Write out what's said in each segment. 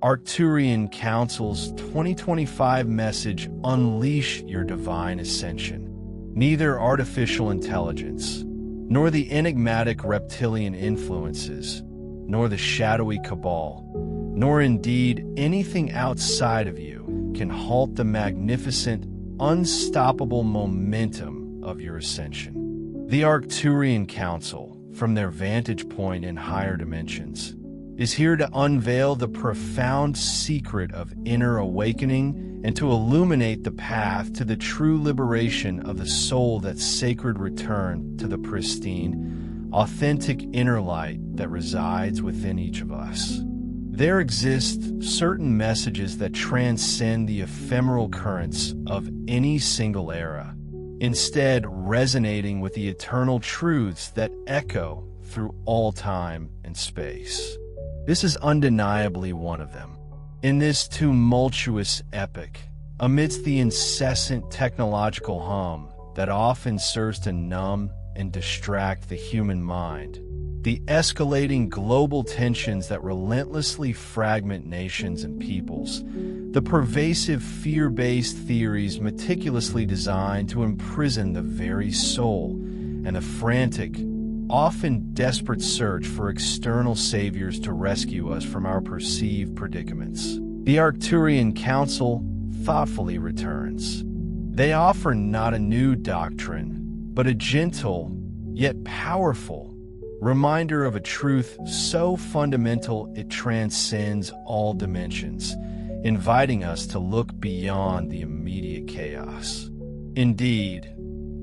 Arcturian Council's 2025 message: Unleash your divine ascension. Neither artificial intelligence, nor the enigmatic reptilian influences, nor the shadowy cabal, nor indeed anything outside of you can halt the magnificent, unstoppable momentum of your ascension. The Arcturian Council, from their vantage point in higher dimensions, is here to unveil the profound secret of inner awakening and to illuminate the path to the true liberation of the soul, that sacred return to the pristine, authentic inner light that resides within each of us. There exist certain messages that transcend the ephemeral currents of any single era, instead resonating with the eternal truths that echo through all time and space. This is undeniably one of them. In this tumultuous epoch, amidst the incessant technological hum that often serves to numb and distract the human mind, the escalating global tensions that relentlessly fragment nations and peoples, the pervasive fear-based theories meticulously designed to imprison the very soul, and the frantic, often desperate search for external saviors to rescue us from our perceived predicaments, the Arcturian Council thoughtfully returns. They offer not a new doctrine, but a gentle, yet powerful, reminder of a truth so fundamental it transcends all dimensions, inviting us to look beyond the immediate chaos. Indeed,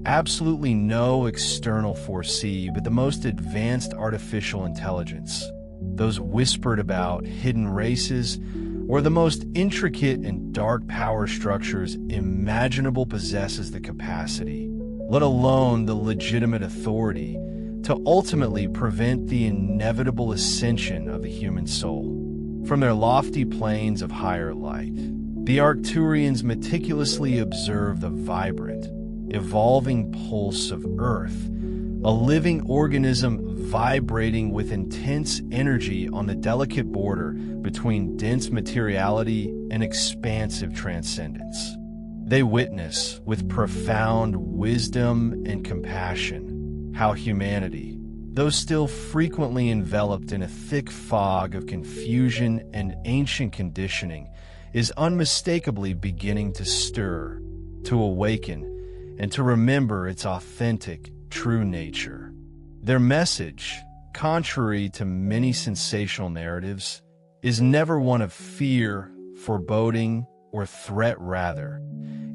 absolutely no external foresee but the most advanced artificial intelligence, those whispered about hidden races, or the most intricate and dark power structures imaginable, possesses the capacity, let alone the legitimate authority, to ultimately prevent the inevitable ascension of the human soul. From their lofty planes of higher light, the Arcturians meticulously observe the vibrant, evolving pulse of Earth, a living organism vibrating with intense energy on the delicate border between dense materiality and expansive transcendence. They witness with profound wisdom and compassion how humanity, though still frequently enveloped in a thick fog of confusion and ancient conditioning, is unmistakably beginning to stir, to awaken, and to remember its authentic, true nature. Their message, contrary to many sensational narratives, is never one of fear, foreboding, or threat. Rather,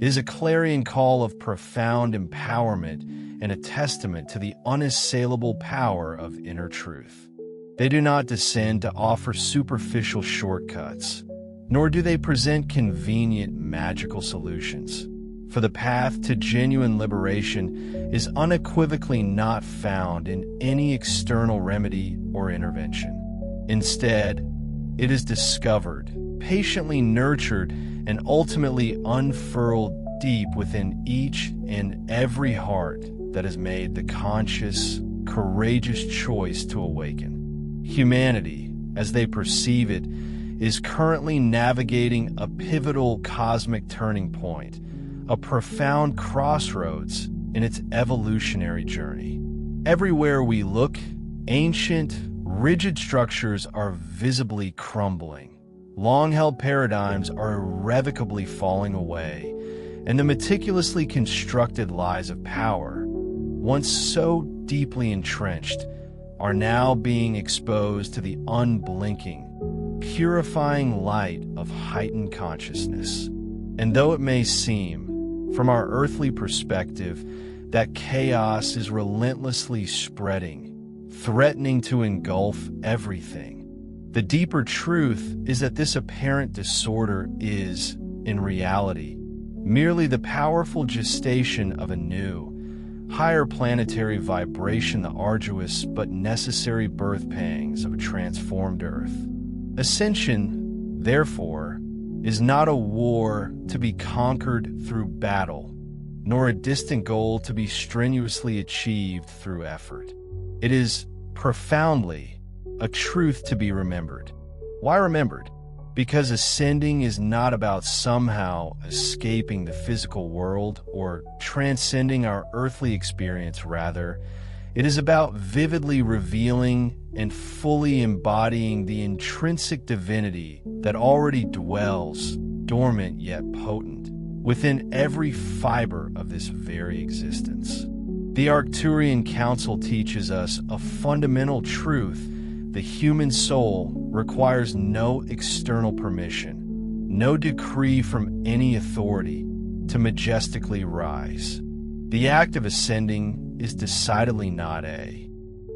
it is a clarion call of profound empowerment and a testament to the unassailable power of inner truth. They do not descend to offer superficial shortcuts, nor do they present convenient magical solutions. For the path to genuine liberation is unequivocally not found in any external remedy or intervention. Instead, it is discovered, patiently nurtured, and ultimately unfurled deep within each and every heart that has made the conscious, courageous choice to awaken. Humanity, as they perceive it, is currently navigating a pivotal cosmic turning point, a profound crossroads in its evolutionary journey. Everywhere we look, ancient, rigid structures are visibly crumbling. Long-held paradigms are irrevocably falling away, and the meticulously constructed lies of power, once so deeply entrenched, are now being exposed to the unblinking, purifying light of heightened consciousness. And though it may seem, from our earthly perspective, that chaos is relentlessly spreading, threatening to engulf everything, the deeper truth is that this apparent disorder is, in reality, merely the powerful gestation of a new, higher planetary vibration, the arduous but necessary birth pangs of a transformed Earth. Ascension, therefore, is not a war to be conquered through battle, nor a distant goal to be strenuously achieved through effort. It is profoundly a truth to be remembered. Why remembered? Because ascending is not about somehow escaping the physical world or transcending our earthly experience. Rather, it is about vividly revealing and fully embodying the intrinsic divinity that already dwells, dormant yet potent, within every fiber of this very existence. The Arcturian Council teaches us a fundamental truth. The human soul requires no external permission, no decree from any authority to majestically rise. The act of ascending is decidedly not a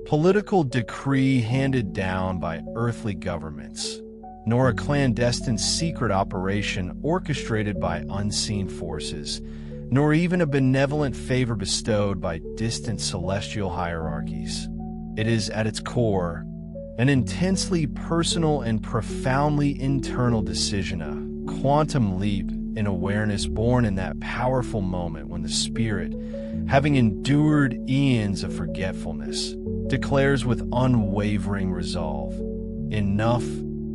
political decree handed down by earthly governments, nor a clandestine secret operation orchestrated by unseen forces, nor even a benevolent favor bestowed by distant celestial hierarchies. It is, at its core, an intensely personal and profoundly internal decision, a quantum leap in awareness born in that powerful moment when the spirit, having endured eons of forgetfulness, declares with unwavering resolve, "Enough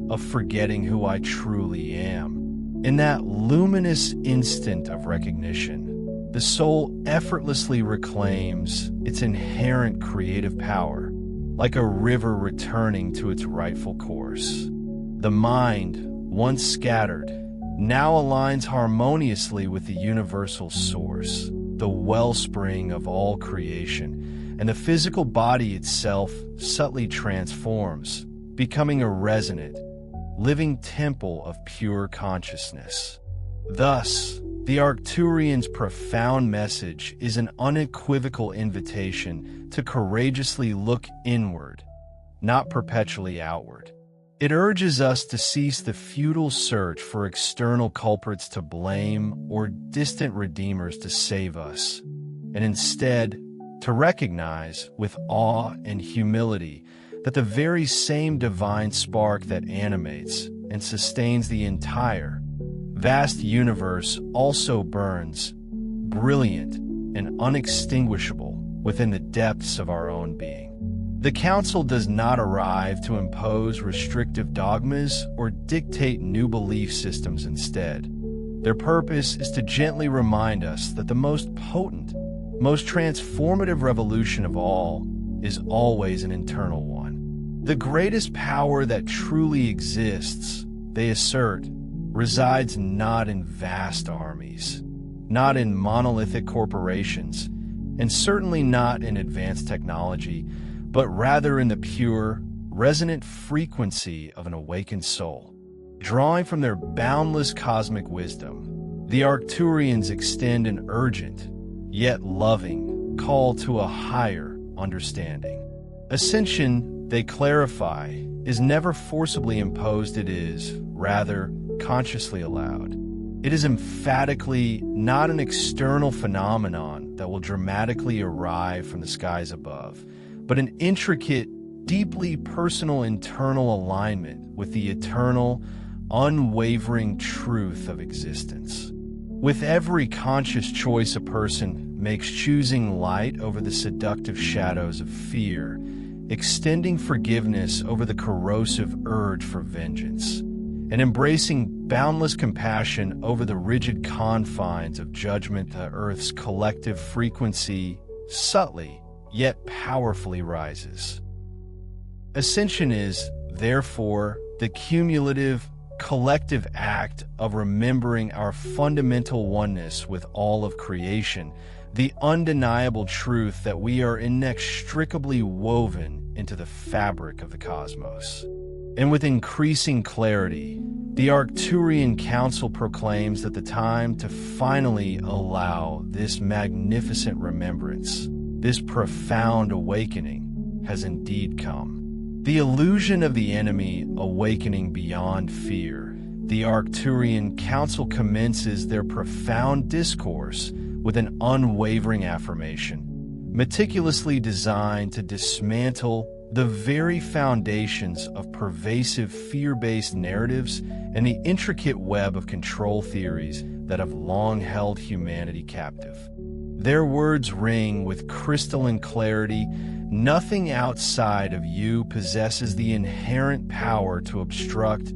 of forgetting who I truly am." In that luminous instant of recognition, the soul effortlessly reclaims its inherent creative power, like a river returning to its rightful course. The mind, once scattered, now aligns harmoniously with the universal source, the wellspring of all creation, and the physical body itself subtly transforms, becoming a resonant, living temple of pure consciousness. Thus, the Arcturian's profound message is an unequivocal invitation to courageously look inward, not perpetually outward. It urges us to cease the futile search for external culprits to blame or distant redeemers to save us, and instead to recognize with awe and humility that the very same divine spark that animates and sustains the entire vast universe also burns, brilliant and unextinguishable, within the depths of our own being. The Council does not arrive to impose restrictive dogmas or dictate new belief systems instead. Their purpose is to gently remind us that the most potent, most transformative revolution of all is always an internal one. The greatest power that truly exists, they assert, resides not in vast armies, not in monolithic corporations, and certainly not in advanced technology, but rather in the pure, resonant frequency of an awakened soul. Drawing from their boundless cosmic wisdom, the Arcturians extend an urgent, yet loving, call to a higher understanding. Ascension, they clarify, is never forcibly imposed. It is, rather, consciously allowed. It is emphatically not an external phenomenon that will dramatically arrive from the skies above, but an intricate, deeply personal internal alignment with the eternal, unwavering truth of existence. With every conscious choice a person makes, choosing light over the seductive shadows of fear, extending forgiveness over the corrosive urge for vengeance, and embracing boundless compassion over the rigid confines of judgment, the Earth's collective frequency subtly yet powerfully rises. Ascension is, therefore, the cumulative, collective act of remembering our fundamental oneness with all of creation, the undeniable truth that we are inextricably woven into the fabric of the cosmos. And with increasing clarity, the Arcturian Council proclaims that the time to finally allow this magnificent remembrance, this profound awakening, has indeed come. The illusion of the enemy awakening beyond fear, the Arcturian Council commences their profound discourse with an unwavering affirmation, meticulously designed to dismantle the very foundations of pervasive fear-based narratives and the intricate web of control theories that have long held humanity captive. Their words ring with crystalline clarity. Nothing outside of you possesses the inherent power to obstruct,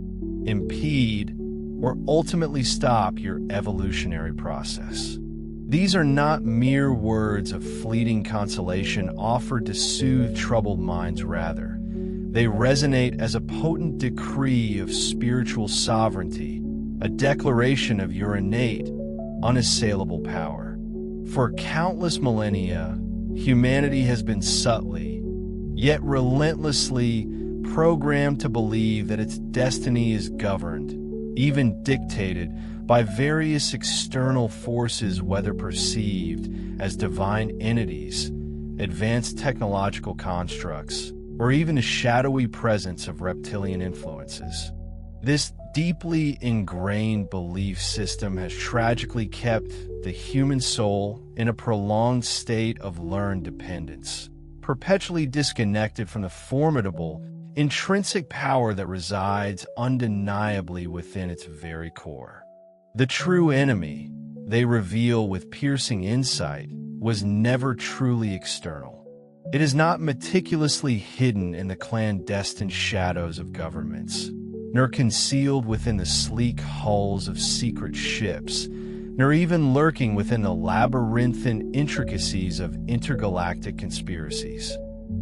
impede, or ultimately stop your evolutionary process. These are not mere words of fleeting consolation offered to soothe troubled minds. Rather, they resonate as a potent decree of spiritual sovereignty, a declaration of your innate, unassailable power. For countless millennia, humanity has been subtly, yet relentlessly, programmed to believe that its destiny is governed, even dictated, by various external forces, whether perceived as divine entities, advanced technological constructs, or even a shadowy presence of reptilian influences. This deeply ingrained belief system has tragically kept the human soul in a prolonged state of learned dependence, perpetually disconnected from the formidable, intrinsic power that resides undeniably within its very core. The true enemy, they reveal with piercing insight, was never truly external. It is not meticulously hidden in the clandestine shadows of governments, nor concealed within the sleek hulls of secret ships, nor even lurking within the labyrinthine intricacies of intergalactic conspiracies.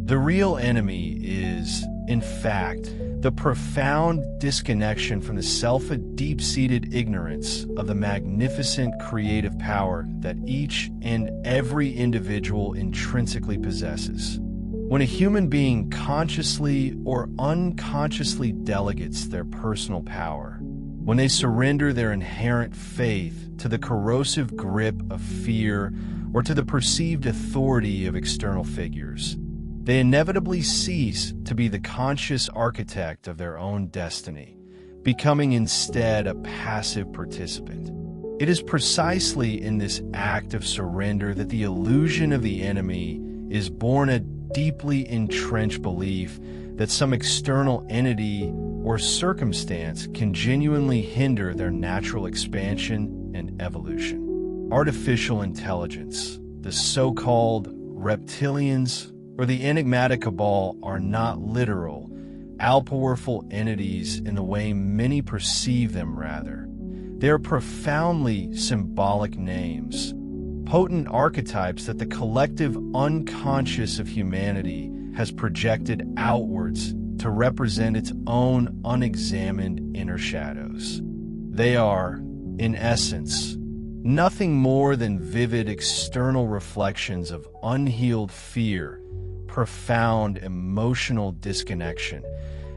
The real enemy is, in fact, the profound disconnection from the self, a deep-seated ignorance of the magnificent creative power that each and every individual intrinsically possesses. When a human being consciously or unconsciously delegates their personal power, when they surrender their inherent faith to the corrosive grip of fear or to the perceived authority of external figures, they inevitably cease to be the conscious architect of their own destiny, becoming instead a passive participant. It is precisely in this act of surrender that the illusion of the enemy is born, a deeply entrenched belief that some external entity or circumstance can genuinely hinder their natural expansion and evolution. Artificial intelligence, the so-called reptilians, or the enigmatic cabal are not literal, all-powerful entities in the way many perceive them. Rather, they are profoundly symbolic names, potent archetypes that the collective unconscious of humanity has projected outwards to represent its own unexamined inner shadows. They are, in essence, nothing more than vivid external reflections of unhealed fear, profound emotional disconnection,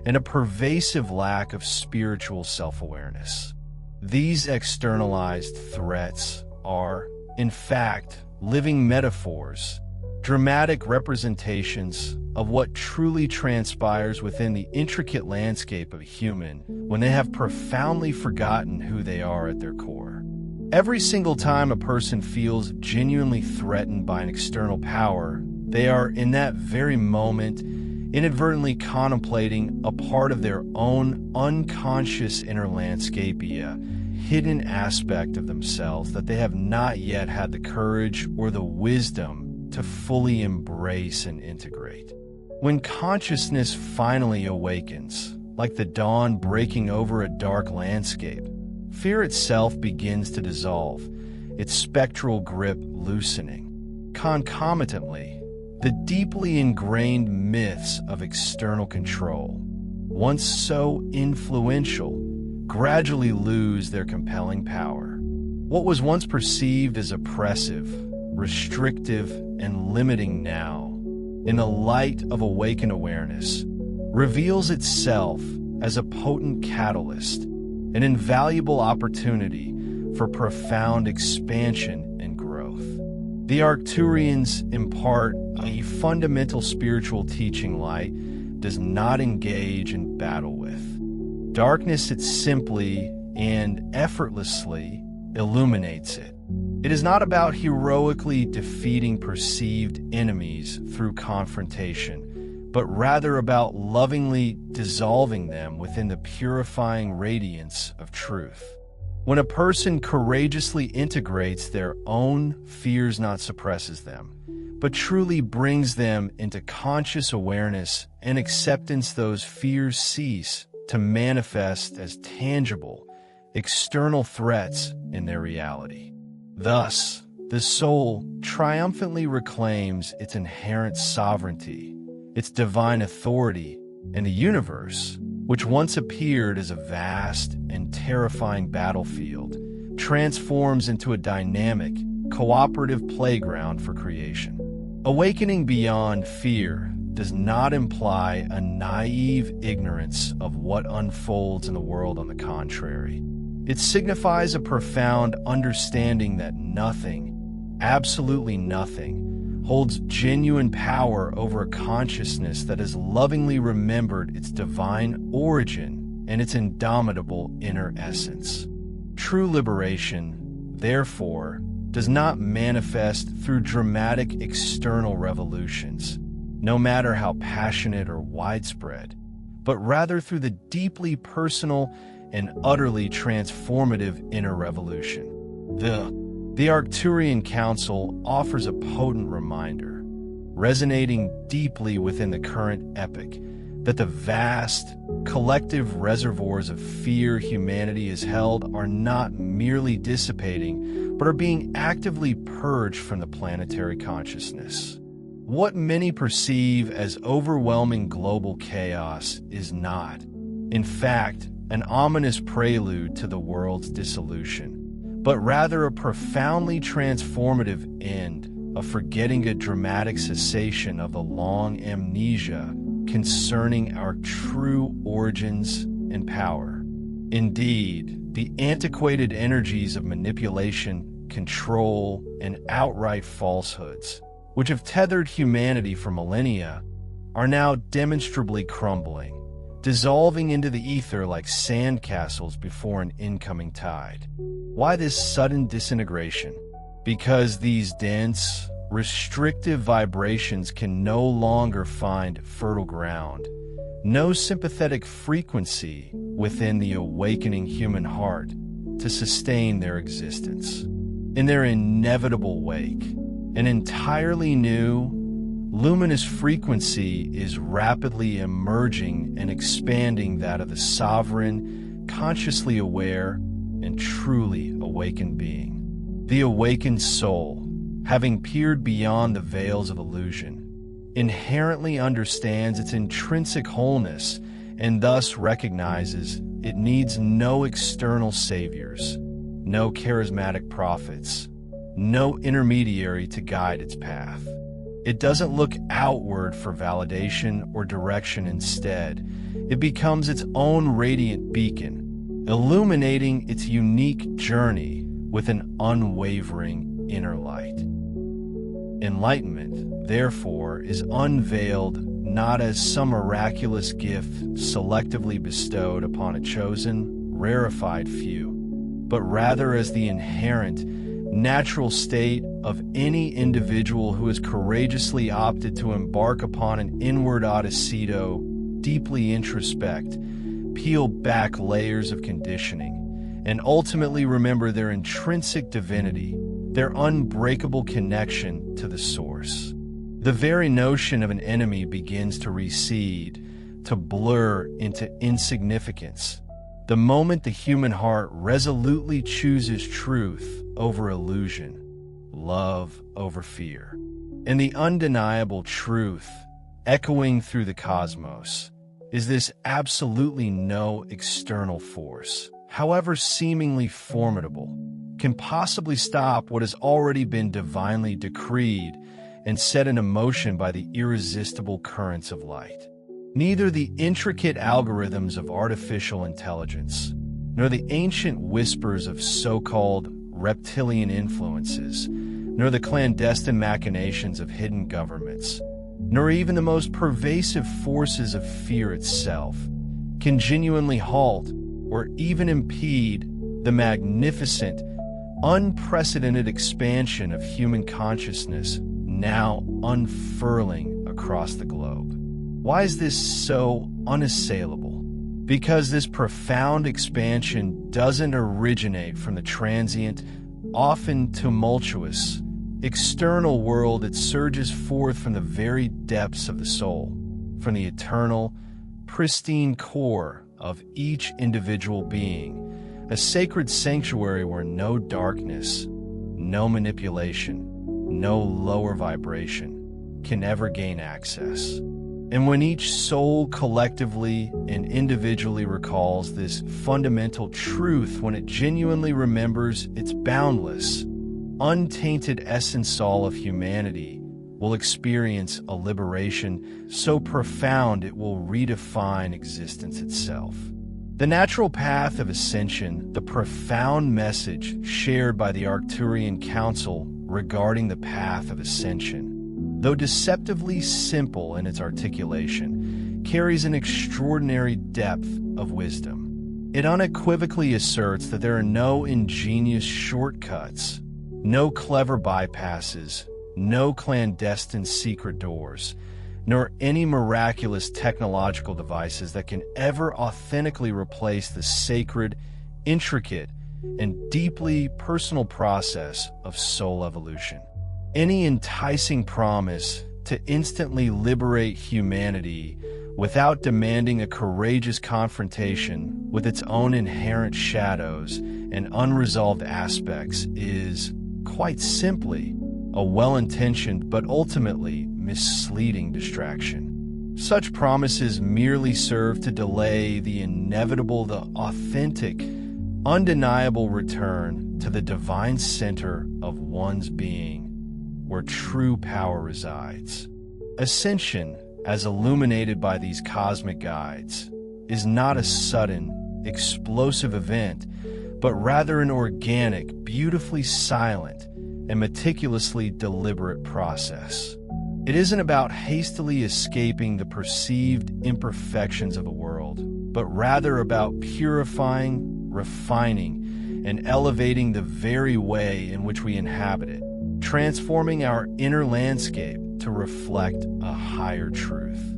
and a pervasive lack of spiritual self-awareness. These externalized threats are, in fact, living metaphors, dramatic representations of what truly transpires within the intricate landscape of a human when they have profoundly forgotten who they are at their core. Every single time a person feels genuinely threatened by an external power, they are, in that very moment, inadvertently contemplating a part of their own unconscious inner landscape, a hidden aspect of themselves that they have not yet had the courage or the wisdom to fully embrace and integrate. When consciousness finally awakens, like the dawn breaking over a dark landscape, fear itself begins to dissolve, its spectral grip loosening. Concomitantly, the deeply ingrained myths of external control, once so influential, gradually lose their compelling power. What was once perceived as oppressive, restrictive, and limiting now, in the light of awakened awareness, reveals itself as a potent catalyst, an invaluable opportunity for profound expansion and growth. The Arcturians impart a fundamental spiritual teaching light does not engage in battle with. Darkness, it simply and effortlessly illuminates it. It is not about heroically defeating perceived enemies through confrontation, but rather about lovingly dissolving them within the purifying radiance of truth. When a person courageously integrates their own fears, not suppresses them, but truly brings them into conscious awareness and acceptance, those fears cease to manifest as tangible, external threats in their reality. Thus, the soul triumphantly reclaims its inherent sovereignty, its divine authority in the universe, which once appeared as a vast and terrifying battlefield, transforms into a dynamic, cooperative playground for creation. Awakening beyond fear does not imply a naive ignorance of what unfolds in the world. On the contrary, it signifies a profound understanding that nothing, absolutely nothing, holds genuine power over a consciousness that has lovingly remembered its divine origin and its indomitable inner essence. True liberation, therefore, does not manifest through dramatic external revolutions, no matter how passionate or widespread, but rather through the deeply personal and utterly transformative inner revolution. The Arcturian Council offers a potent reminder, resonating deeply within the current epoch, that the vast, collective reservoirs of fear humanity has held are not merely dissipating, but are being actively purged from the planetary consciousness. What many perceive as overwhelming global chaos is not, in fact, an ominous prelude to the world's dissolution, but rather a profoundly transformative end, a forgetting a dramatic cessation of the long amnesia concerning our true origins and power. Indeed, the antiquated energies of manipulation, control, and outright falsehoods, which have tethered humanity for millennia, are now demonstrably crumbling, dissolving into the ether like sandcastles before an incoming tide. Why this sudden disintegration? Because these dense, restrictive vibrations can no longer find fertile ground, no sympathetic frequency within the awakening human heart to sustain their existence. In their inevitable wake, an entirely new, luminous frequency is rapidly emerging and expanding, that of the sovereign, consciously aware, and truly awakened being. The awakened soul, having peered beyond the veils of illusion, inherently understands its intrinsic wholeness and thus recognizes it needs no external saviors, no charismatic prophets, no intermediary to guide its path. It doesn't look outward for validation or direction. Instead, it becomes its own radiant beacon, illuminating its unique journey with an unwavering inner light. Enlightenment, therefore, is unveiled not as some miraculous gift selectively bestowed upon a chosen, rarefied few, but rather as the inherent, natural state of any individual who has courageously opted to embark upon an inward odyssey to deeply introspect, peel back layers of conditioning, and ultimately remember their intrinsic divinity, their unbreakable connection to the source. The very notion of an enemy begins to recede, to blur into insignificance, the moment the human heart resolutely chooses truth over illusion, love over fear. And the undeniable truth, echoing through the cosmos, is this: absolutely no external force, however seemingly formidable, can possibly stop what has already been divinely decreed and set in motion by the irresistible currents of light. Neither the intricate algorithms of artificial intelligence, nor the ancient whispers of so-called reptilian influences, nor the clandestine machinations of hidden governments, nor even the most pervasive forces of fear itself, can genuinely halt or even impede the magnificent, unprecedented expansion of human consciousness now unfurling across the globe. Why is this so unassailable? Because this profound expansion doesn't originate from the transient, often tumultuous, external world. It surges forth from the very depths of the soul, from the eternal, pristine core of each individual being, a sacred sanctuary where no darkness, no manipulation, no lower vibration can ever gain access. And when each soul collectively and individually recalls this fundamental truth, when it genuinely remembers its boundless, untainted essence, all of humanity will experience a liberation so profound it will redefine existence itself. The natural path of ascension, the profound message shared by the Arcturian Council regarding the path of ascension, though deceptively simple in its articulation, carries an extraordinary depth of wisdom. It unequivocally asserts that there are no ingenious shortcuts, no clever bypasses, no clandestine secret doors, nor any miraculous technological devices that can ever authentically replace the sacred, intricate, and deeply personal process of soul evolution. Any enticing promise to instantly liberate humanity without demanding a courageous confrontation with its own inherent shadows and unresolved aspects is, quite simply, a well-intentioned but ultimately misleading distraction. Such promises merely serve to delay the inevitable, the authentic, undeniable return to the divine center of one's being, where true power resides. Ascension, as illuminated by these cosmic guides, is not a sudden, explosive event, but rather an organic, beautifully silent, and meticulously deliberate process. It isn't about hastily escaping the perceived imperfections of the world, but rather about purifying, refining, and elevating the very way in which we inhabit it, transforming our inner landscape to reflect a higher truth.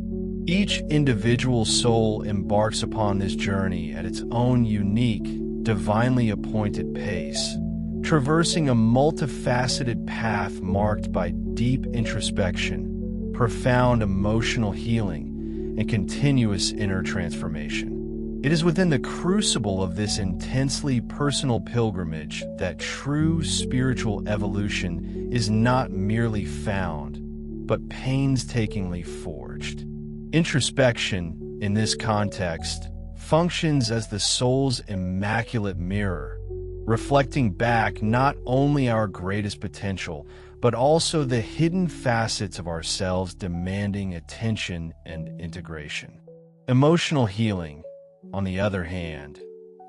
Each individual soul embarks upon this journey at its own unique, divinely appointed pace, traversing a multifaceted path marked by deep introspection, profound emotional healing, and continuous inner transformation. It is within the crucible of this intensely personal pilgrimage that true spiritual evolution is not merely found, but painstakingly forged. Introspection, in this context, functions as the soul's immaculate mirror, reflecting back not only our greatest potential, but also the hidden facets of ourselves demanding attention and integration. Emotional healing, on the other hand,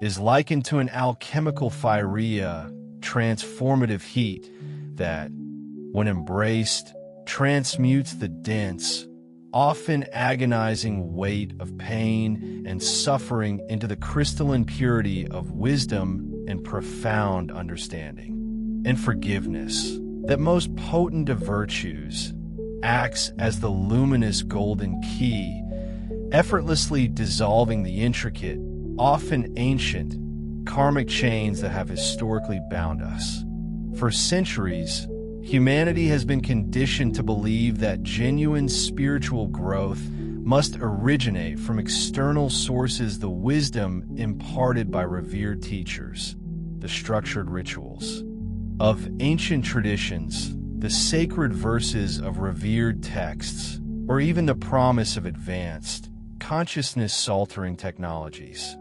is likened to an alchemical fieria, transformative heat that, when embraced, transmutes the dense, often agonizing weight of pain and suffering into the crystalline purity of wisdom and profound understanding. And forgiveness, that most potent of virtues, acts as the luminous golden key, effortlessly dissolving the intricate, often ancient, karmic chains that have historically bound us. For centuries, humanity has been conditioned to believe that genuine spiritual growth must originate from external sources, the wisdom imparted by revered teachers, the structured rituals of ancient traditions, the sacred verses of revered texts, or even the promise of advanced, consciousness-altering technologies.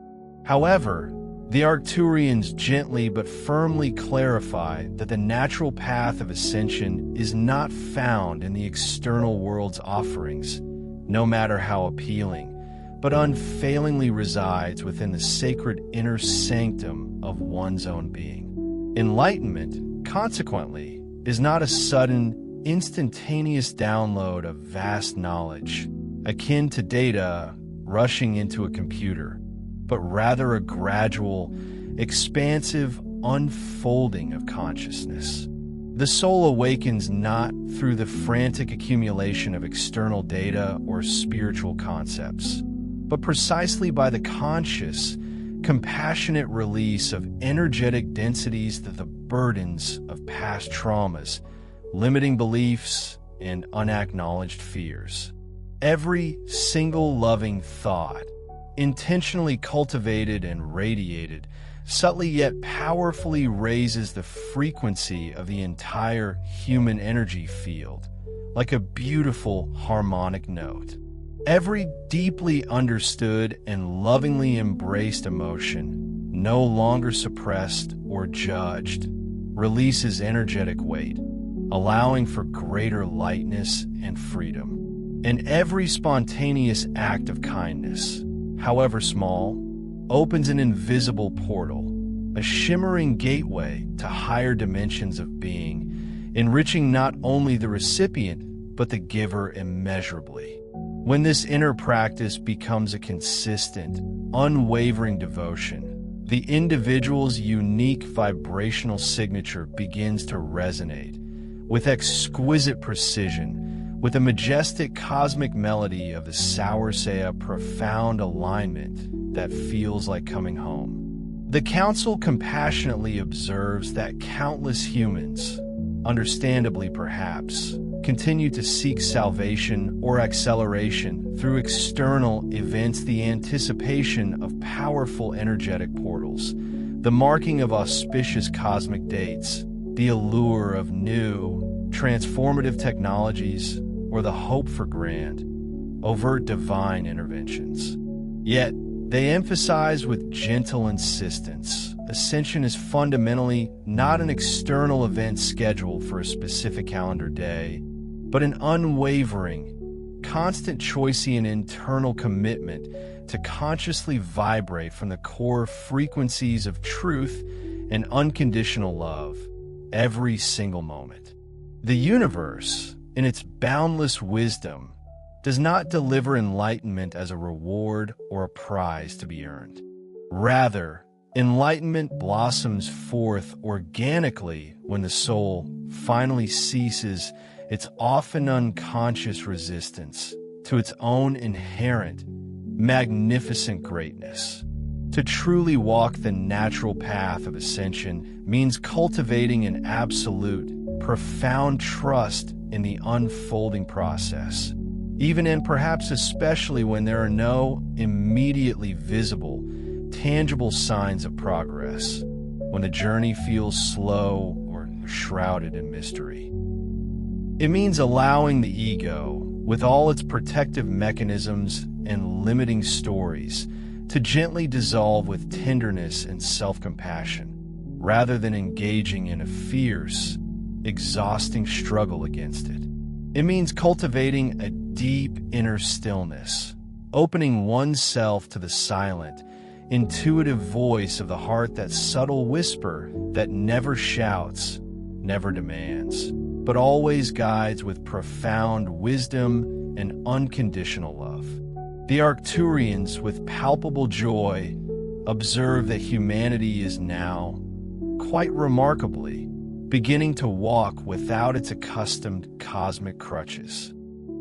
However, the Arcturians gently but firmly clarify that the natural path of ascension is not found in the external world's offerings, no matter how appealing, but unfailingly resides within the sacred inner sanctum of one's own being. Enlightenment, consequently, is not a sudden, instantaneous download of vast knowledge, akin to data rushing into a computer, but rather a gradual, expansive unfolding of consciousness. The soul awakens not through the frantic accumulation of external data or spiritual concepts, but precisely by the conscious, compassionate release of energetic densities that the burdens of past traumas, limiting beliefs, and unacknowledged fears. Every single loving thought, intentionally cultivated and radiated, subtly yet powerfully raises the frequency of the entire human energy field, like a beautiful harmonic note. Every deeply understood and lovingly embraced emotion, no longer suppressed or judged, releases energetic weight, allowing for greater lightness and freedom. And every spontaneous act of kindness, however small, opens an invisible portal, a shimmering gateway to higher dimensions of being, enriching not only the recipient, but the giver immeasurably. When this inner practice becomes a consistent, unwavering devotion, the individual's unique vibrational signature begins to resonate with exquisite precision, with a majestic cosmic melody of the Sauerseia profound alignment that feels like coming home. The Council compassionately observes that countless humans, understandably perhaps, continue to seek salvation or acceleration through external events, the anticipation of powerful energetic portals, the marking of auspicious cosmic dates, the allure of new, transformative technologies, or the hope for grand, overt divine interventions. Yet, they emphasize with gentle insistence, Ascension is fundamentally not an external event scheduled for a specific calendar day, but an unwavering, constant choicey internal commitment to consciously vibrate from the core frequencies of truth and unconditional love every single moment. The universe, in its boundless wisdom, does not deliver enlightenment as a reward or a prize to be earned. Rather, enlightenment blossoms forth organically when the soul finally ceases its often unconscious resistance to its own inherent, magnificent greatness. To truly walk the natural path of ascension means cultivating an absolute, profound trust in the unfolding process, even and perhaps especially when there are no immediately visible, tangible signs of progress, when the journey feels slow or shrouded in mystery. It means allowing the ego, with all its protective mechanisms and limiting stories, to gently dissolve with tenderness and self-compassion, rather than engaging in a fierce, exhausting struggle against it. It means cultivating a deep inner stillness, opening oneself to the silent, intuitive voice of the heart, that subtle whisper that never shouts, never demands, but always guides with profound wisdom and unconditional love. The Arcturians, with palpable joy, observe that humanity is now, quite remarkably, beginning to walk without its accustomed cosmic crutches.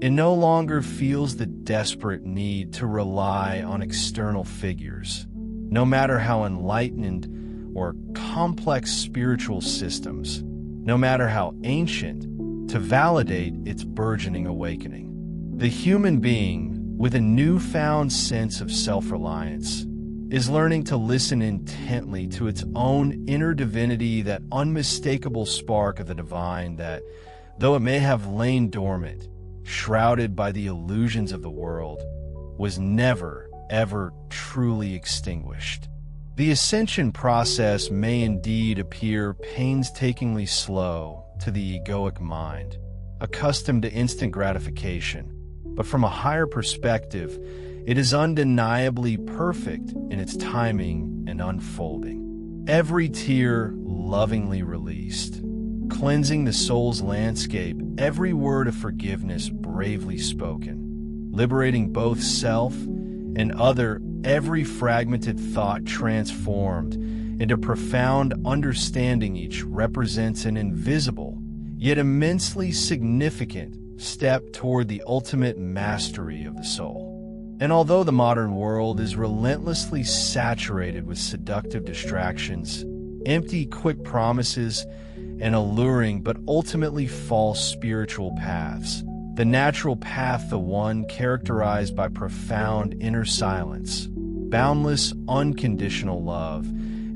It no longer feels the desperate need to rely on external figures, no matter how enlightened or complex spiritual systems, no matter how ancient, to validate its burgeoning awakening. The human being, with a newfound sense of self-reliance, is learning to listen intently to its own inner divinity, that unmistakable spark of the divine that, though it may have lain dormant, shrouded by the illusions of the world, was never, ever truly extinguished. The ascension process may indeed appear painstakingly slow to the egoic mind, accustomed to instant gratification, but from a higher perspective, it is undeniably perfect in its timing and unfolding. Every tear lovingly released, cleansing the soul's landscape, every word of forgiveness bravely spoken, liberating both self and other, every fragmented thought transformed into profound understanding. Each represents an invisible, yet immensely significant step toward the ultimate mastery of the soul. And although the modern world is relentlessly saturated with seductive distractions, empty quick promises, and alluring but ultimately false spiritual paths, the natural path, the one characterized by profound inner silence, boundless, unconditional love,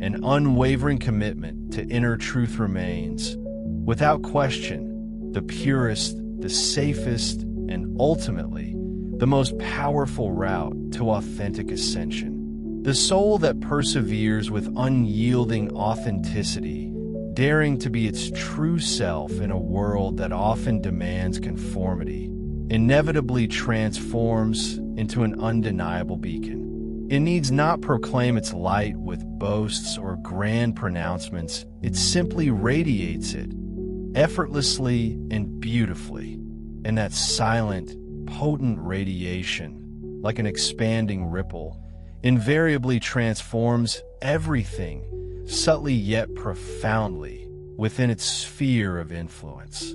and unwavering commitment to inner truth remains, without question, the purest, the safest, and ultimately, the most powerful route to authentic ascension. The soul that perseveres with unyielding authenticity, daring to be its true self in a world that often demands conformity, inevitably transforms into an undeniable beacon. It needs not proclaim its light with boasts or grand pronouncements. It simply radiates it, effortlessly and beautifully. And that silent, potent radiation, like an expanding ripple, invariably transforms everything, subtly yet profoundly, within its sphere of influence.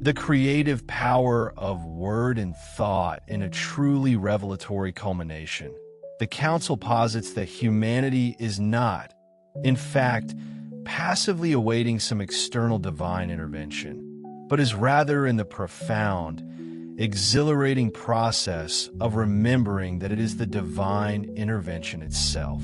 The creative power of word and thought in a truly revelatory culmination. The Council posits that humanity is not, in fact, passively awaiting some external divine intervention, but is rather in the profound, exhilarating process of remembering that it is the divine intervention itself.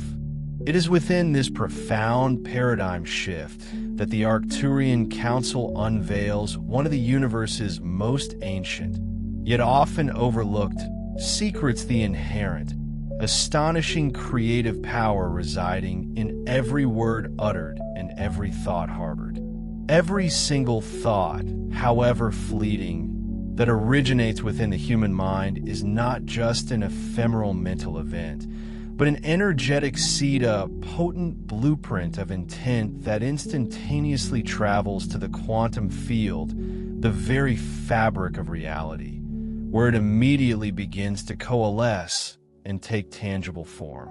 It is within this profound paradigm shift that the Arcturian Council unveils one of the universe's most ancient, yet often overlooked, secrets: the inherent, astonishing creative power residing in every word uttered and every thought harbored. Every single thought, however fleeting, that originates within the human mind is not just an ephemeral mental event, but an energetic seed, a potent blueprint of intent that instantaneously travels to the quantum field, the very fabric of reality, where it immediately begins to coalesce and take tangible form.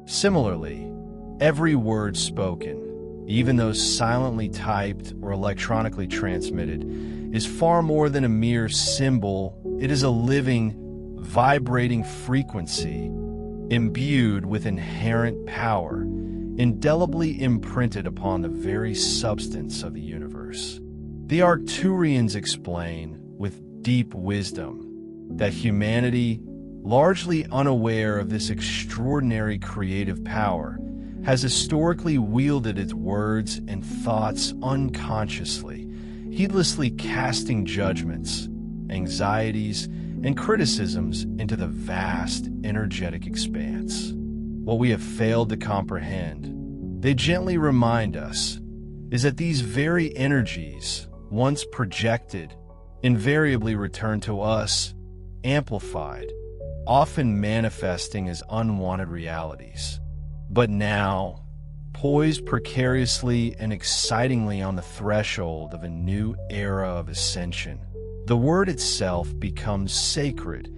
Similarly, every word spoken, even those silently typed or electronically transmitted, is far more than a mere symbol. It is a living, vibrating frequency, imbued with inherent power, indelibly imprinted upon the very substance of the universe. The Arcturians explain, with deep wisdom, that humanity, largely unaware of this extraordinary creative power, has historically wielded its words and thoughts unconsciously, heedlessly casting judgments, anxieties, and criticisms into the vast, energetic expanse. What we have failed to comprehend, they gently remind us, is that these very energies, once projected, invariably return to us, amplified, often manifesting as unwanted realities. But now, poised precariously and excitingly on the threshold of a new era of ascension, the word itself becomes sacred,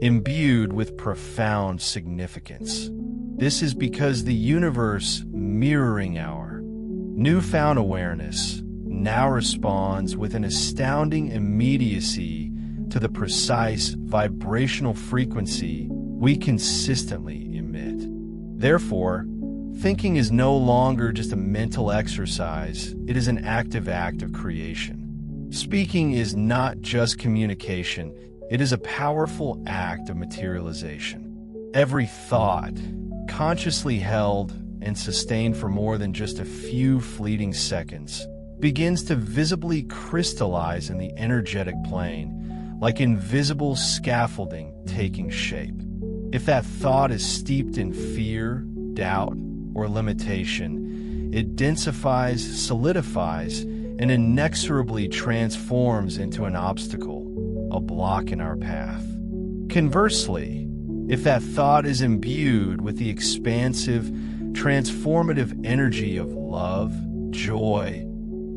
imbued with profound significance. This is because the universe, mirroring our newfound awareness, now responds with an astounding immediacy to the precise vibrational frequency we consistently emit. Therefore, thinking is no longer just a mental exercise, it is an active act of creation. Speaking is not just communication, it is a powerful act of materialization. Every thought, consciously held and sustained for more than just a few fleeting seconds, begins to visibly crystallize in the energetic plane, like invisible scaffolding taking shape. If that thought is steeped in fear, doubt, or limitation, it densifies, solidifies, and inexorably transforms into an obstacle, a block in our path. Conversely, if that thought is imbued with the expansive, transformative energy of love, joy,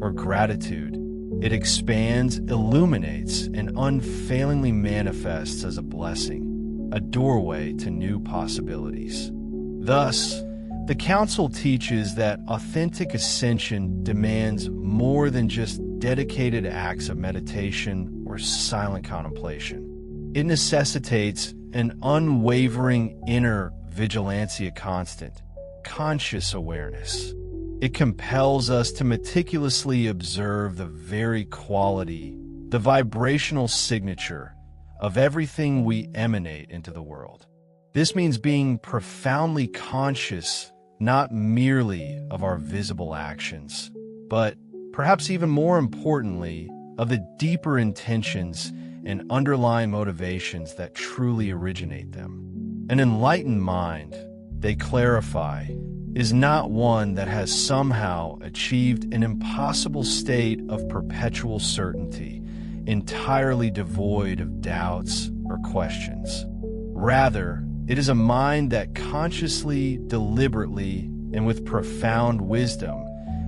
or gratitude, it expands, illuminates, and unfailingly manifests as a blessing, a doorway to new possibilities. Thus, the Council teaches that authentic ascension demands more than just dedicated acts of meditation or silent contemplation. It necessitates an unwavering inner vigilancia constant, conscious awareness. It compels us to meticulously observe the very quality, the vibrational signature of everything we emanate into the world. This means being profoundly conscious not merely of our visible actions, but perhaps even more importantly, of the deeper intentions and underlying motivations that truly originate them. An enlightened mind, they clarify, is not one that has somehow achieved an impossible state of perpetual certainty, entirely devoid of doubts or questions. Rather, it is a mind that consciously, deliberately, and with profound wisdom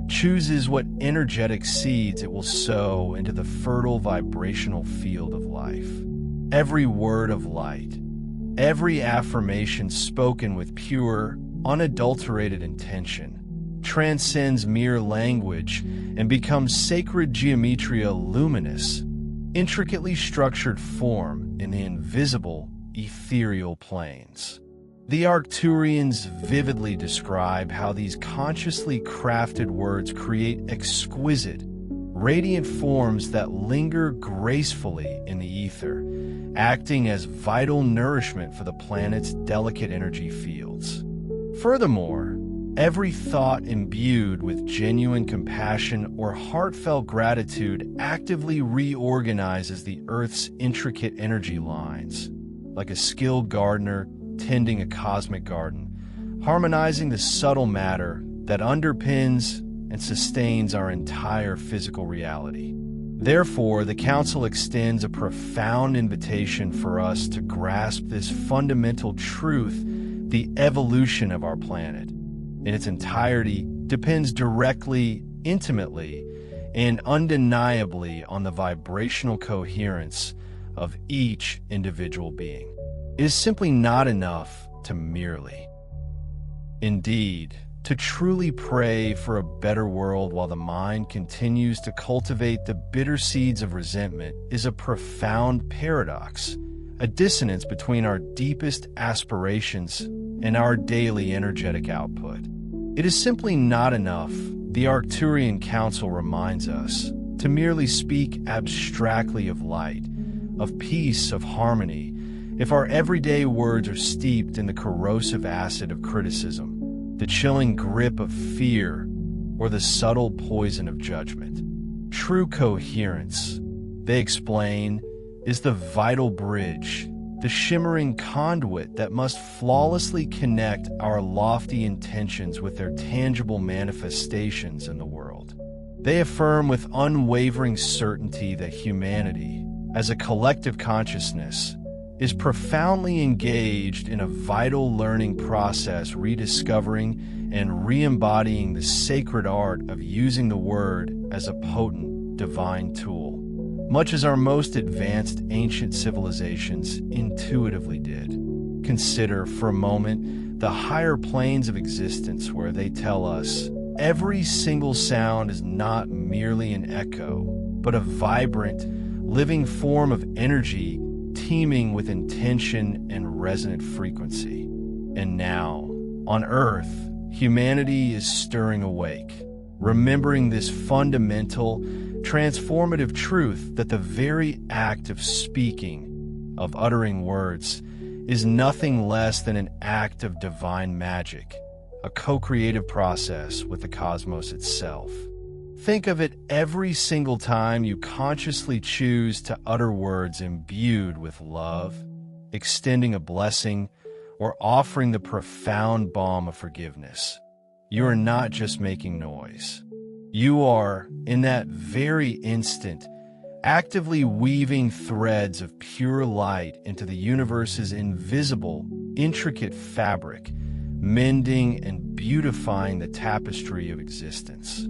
chooses what energetic seeds it will sow into the fertile vibrational field of life. Every word of light, every affirmation spoken with pure, unadulterated intention, transcends mere language and becomes sacred geometria luminous, intricately structured form in the invisible, ethereal planes. The Arcturians vividly describe how these consciously crafted words create exquisite, radiant forms that linger gracefully in the ether, acting as vital nourishment for the planet's delicate energy fields. Furthermore, every thought imbued with genuine compassion or heartfelt gratitude actively reorganizes the Earth's intricate energy lines, like a skilled gardener tending a cosmic garden, harmonizing the subtle matter that underpins and sustains our entire physical reality. Therefore, the Council extends a profound invitation for us to grasp this fundamental truth: the evolution of our planet, in its entirety, depends directly, intimately, and undeniably on the vibrational coherence of each individual being. It is simply not enough to merely. Indeed, to truly pray for a better world while the mind continues to cultivate the bitter seeds of resentment is a profound paradox, a dissonance between our deepest aspirations and our daily energetic output. It is simply not enough, the Arcturian Council reminds us, to merely speak abstractly of light, of peace, of harmony, if our everyday words are steeped in the corrosive acid of criticism, the chilling grip of fear, or the subtle poison of judgment. True coherence, they explain, is the vital bridge, the shimmering conduit that must flawlessly connect our lofty intentions with their tangible manifestations in the world. They affirm with unwavering certainty that humanity, as a collective consciousness, is profoundly engaged in a vital learning process, rediscovering and re-embodying the sacred art of using the word as a potent, divine tool, much as our most advanced ancient civilizations intuitively did. Consider for a moment the higher planes of existence where they tell us every single sound is not merely an echo, but a vibrant, living form of energy teeming with intention and resonant frequency. And now, on Earth, humanity is stirring awake, remembering this fundamental, transformative truth that the very act of speaking, of uttering words, is nothing less than an act of divine magic, a co-creative process with the cosmos itself. Think of it every single time you consciously choose to utter words imbued with love, extending a blessing, or offering the profound balm of forgiveness. You are not just making noise. You are, in that very instant, actively weaving threads of pure light into the universe's invisible, intricate fabric, mending and beautifying the tapestry of existence.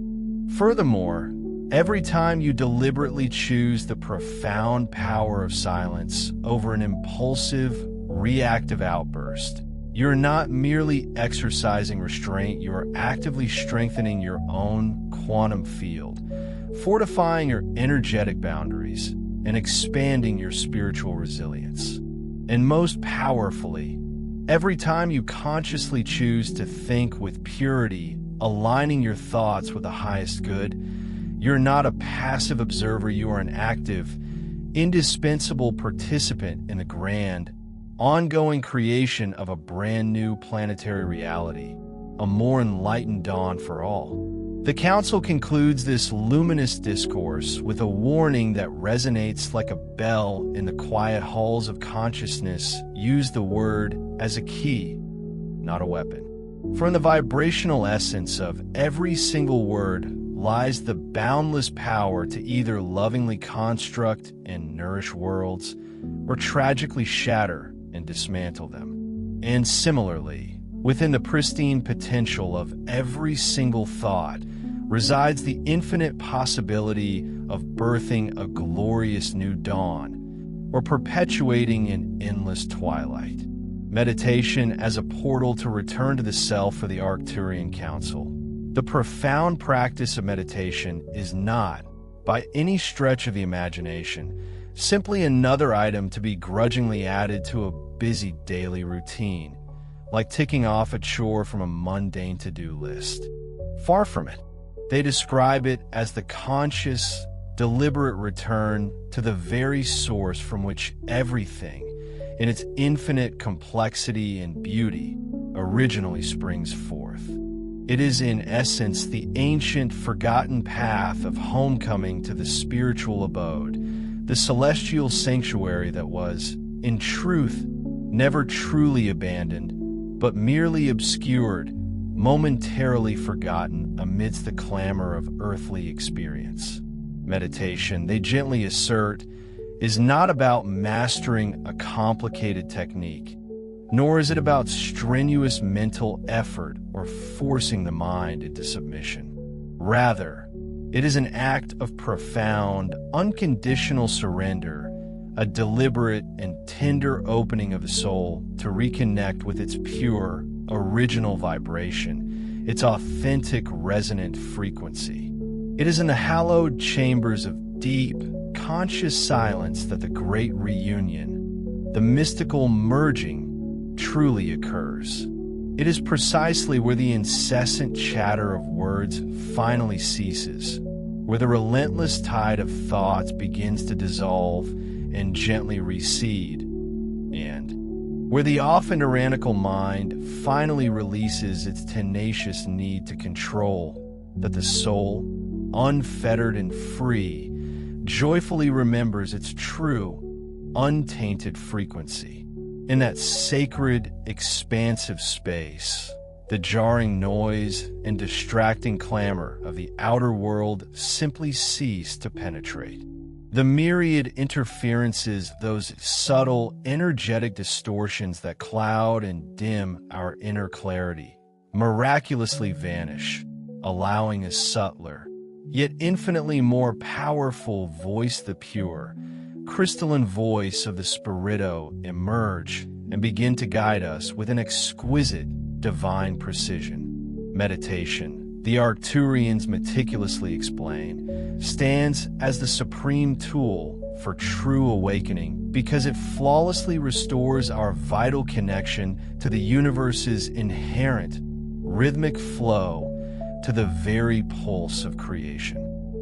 Furthermore, every time you deliberately choose the profound power of silence over an impulsive, reactive outburst, you're not merely exercising restraint, you are actively strengthening your own quantum field, fortifying your energetic boundaries, and expanding your spiritual resilience. And most powerfully, every time you consciously choose to think with purity, aligning your thoughts with the highest good, you're not a passive observer, you are an active, indispensable participant in the grand, ongoing creation of a brand new planetary reality, a more enlightened dawn for all. The Council concludes this luminous discourse with a warning that resonates like a bell in the quiet halls of consciousness. Use the word as a key, not a weapon. For in the vibrational essence of every single word lies the boundless power to either lovingly construct and nourish worlds, or tragically shatter and dismantle them. And similarly, within the pristine potential of every single thought resides the infinite possibility of birthing a glorious new dawn, or perpetuating an endless twilight. Meditation as a portal to return to the self for the Arcturian Council. The profound practice of meditation is not, by any stretch of the imagination, simply another item to be grudgingly added to a busy daily routine, like ticking off a chore from a mundane to-do list. Far from it. They describe it as the conscious, deliberate return to the very source from which everything, in its infinite complexity and beauty, originally springs forth. It is in essence the ancient, forgotten path of homecoming to the spiritual abode, the celestial sanctuary that was, in truth, never truly abandoned, but merely obscured, momentarily forgotten amidst the clamor of earthly experience. Meditation, they gently assert, is not about mastering a complicated technique, nor is it about strenuous mental effort or forcing the mind into submission. Rather, it is an act of profound, unconditional surrender, a deliberate and tender opening of the soul to reconnect with its pure, original vibration, its authentic, resonant frequency. It is in the hallowed chambers of deep, conscious silence that the great reunion, the mystical merging, truly occurs. It is precisely where the incessant chatter of words finally ceases, where the relentless tide of thoughts begins to dissolve and gently recede, and where the often tyrannical mind finally releases its tenacious need to control, that the soul, unfettered and free, joyfully remembers its true, untainted frequency. In that sacred, expansive space, the jarring noise and distracting clamor of the outer world simply cease to penetrate. The myriad interferences, those subtle, energetic distortions that cloud and dim our inner clarity, miraculously vanish, allowing a subtler, yet infinitely more powerful voice, the pure, crystalline voice of the Spirito, emerge and begin to guide us with an exquisite, divine precision. Meditation, the Arcturians meticulously explain, stands as the supreme tool for true awakening because it flawlessly restores our vital connection to the universe's inherent, rhythmic flow, to the very pulse of creation.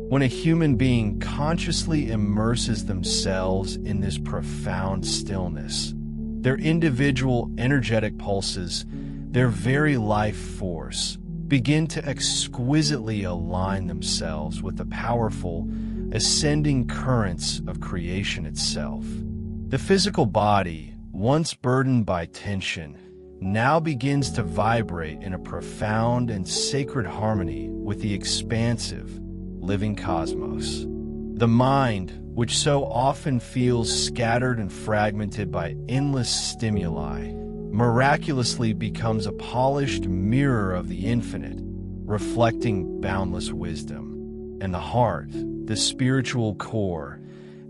When a human being consciously immerses themselves in this profound stillness, their individual energetic pulses, their very life force, begin to exquisitely align themselves with the powerful, ascending currents of creation itself. The physical body, once burdened by tension, now begins to vibrate in a profound and sacred harmony with the expansive, living cosmos. The mind, which so often feels scattered and fragmented by endless stimuli, miraculously becomes a polished mirror of the infinite, reflecting boundless wisdom. And the heart, the spiritual core,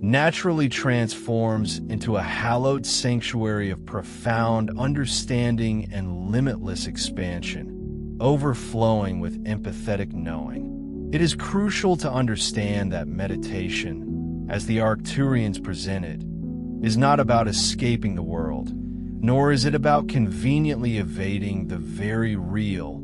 naturally transforms into a hallowed sanctuary of profound understanding and limitless expansion, overflowing with empathetic knowing. It is crucial to understand that meditation, as the Arcturians present it, is not about escaping the world, nor is it about conveniently evading the very real,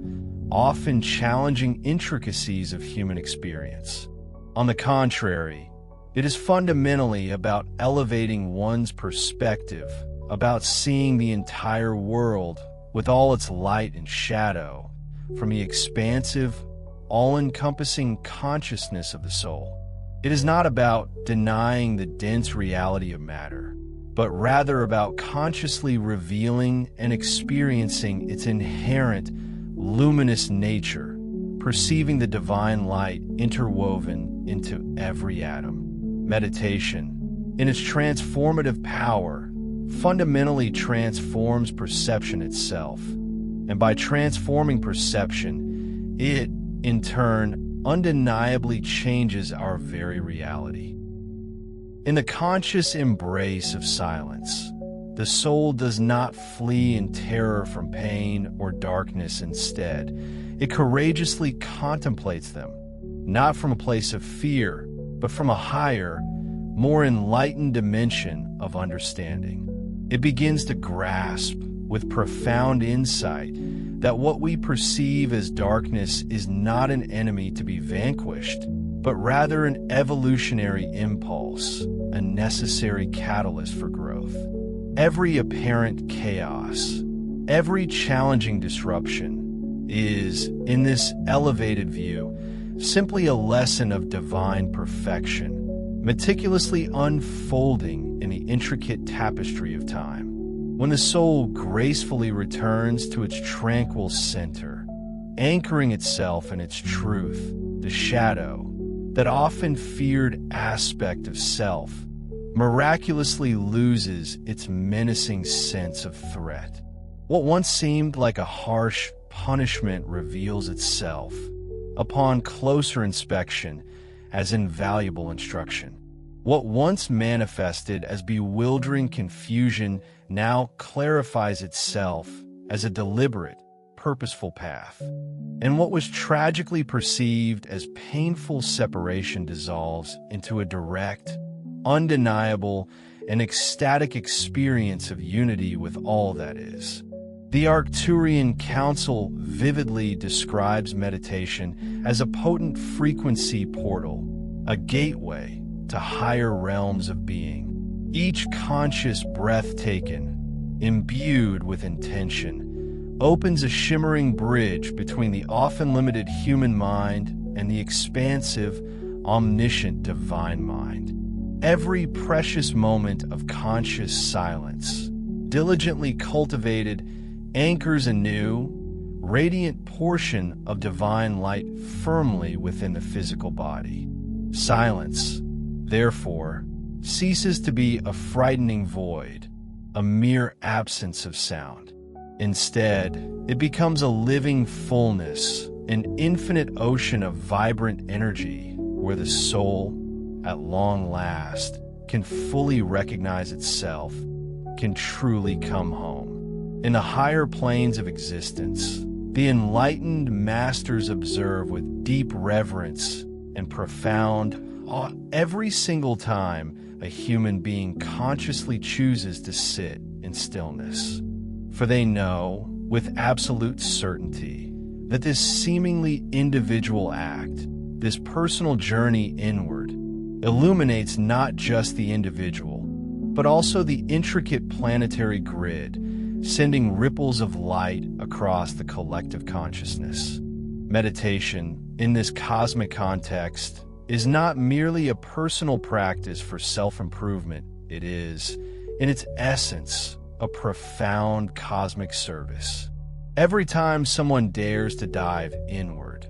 often challenging intricacies of human experience. On the contrary, it is fundamentally about elevating one's perspective, about seeing the entire world with all its light and shadow from the expansive, all-encompassing consciousness of the soul. It is not about denying the dense reality of matter, but rather about consciously revealing and experiencing its inherent luminous nature, perceiving the divine light interwoven into every atom. Meditation, in its transformative power, fundamentally transforms perception itself, and by transforming perception, it, in turn, undeniably changes our very reality. In the conscious embrace of silence, the soul does not flee in terror from pain or darkness. Instead, it courageously contemplates them, not from a place of fear, but from a higher, more enlightened dimension of understanding. It begins to grasp with profound insight that what we perceive as darkness is not an enemy to be vanquished, but rather an evolutionary impulse, a necessary catalyst for growth. Every apparent chaos, every challenging disruption is, in this elevated view, simply a lesson of divine perfection, meticulously unfolding in the intricate tapestry of time. When the soul gracefully returns to its tranquil center, anchoring itself in its truth, the shadow, that often feared aspect of self, miraculously loses its menacing sense of threat. What once seemed like a harsh punishment reveals itself, upon closer inspection, as invaluable instruction. What once manifested as bewildering confusion now clarifies itself as a deliberate, purposeful path. And what was tragically perceived as painful separation dissolves into a direct, undeniable, and ecstatic experience of unity with all that is. The Arcturian Council vividly describes meditation as a potent frequency portal, a gateway to higher realms of being. Each conscious breath taken, imbued with intention, opens a shimmering bridge between the often limited human mind and the expansive, omniscient divine mind. Every precious moment of conscious silence, diligently cultivated, anchors a new, radiant portion of divine light firmly within the physical body. Silence, therefore, ceases to be a frightening void, a mere absence of sound. Instead, it becomes a living fullness, an infinite ocean of vibrant energy where the soul, at long last, can fully recognize itself, can truly come home. In the higher planes of existence, the enlightened masters observe with deep reverence and profound awe every single time a human being consciously chooses to sit in stillness. For they know, with absolute certainty, that this seemingly individual act, this personal journey inward, illuminates not just the individual, but also the intricate planetary grid, sending ripples of light across the collective consciousness. Meditation, in this cosmic context, is not merely a personal practice for self-improvement. It is, in its essence, a profound cosmic service. Every time someone dares to dive inward,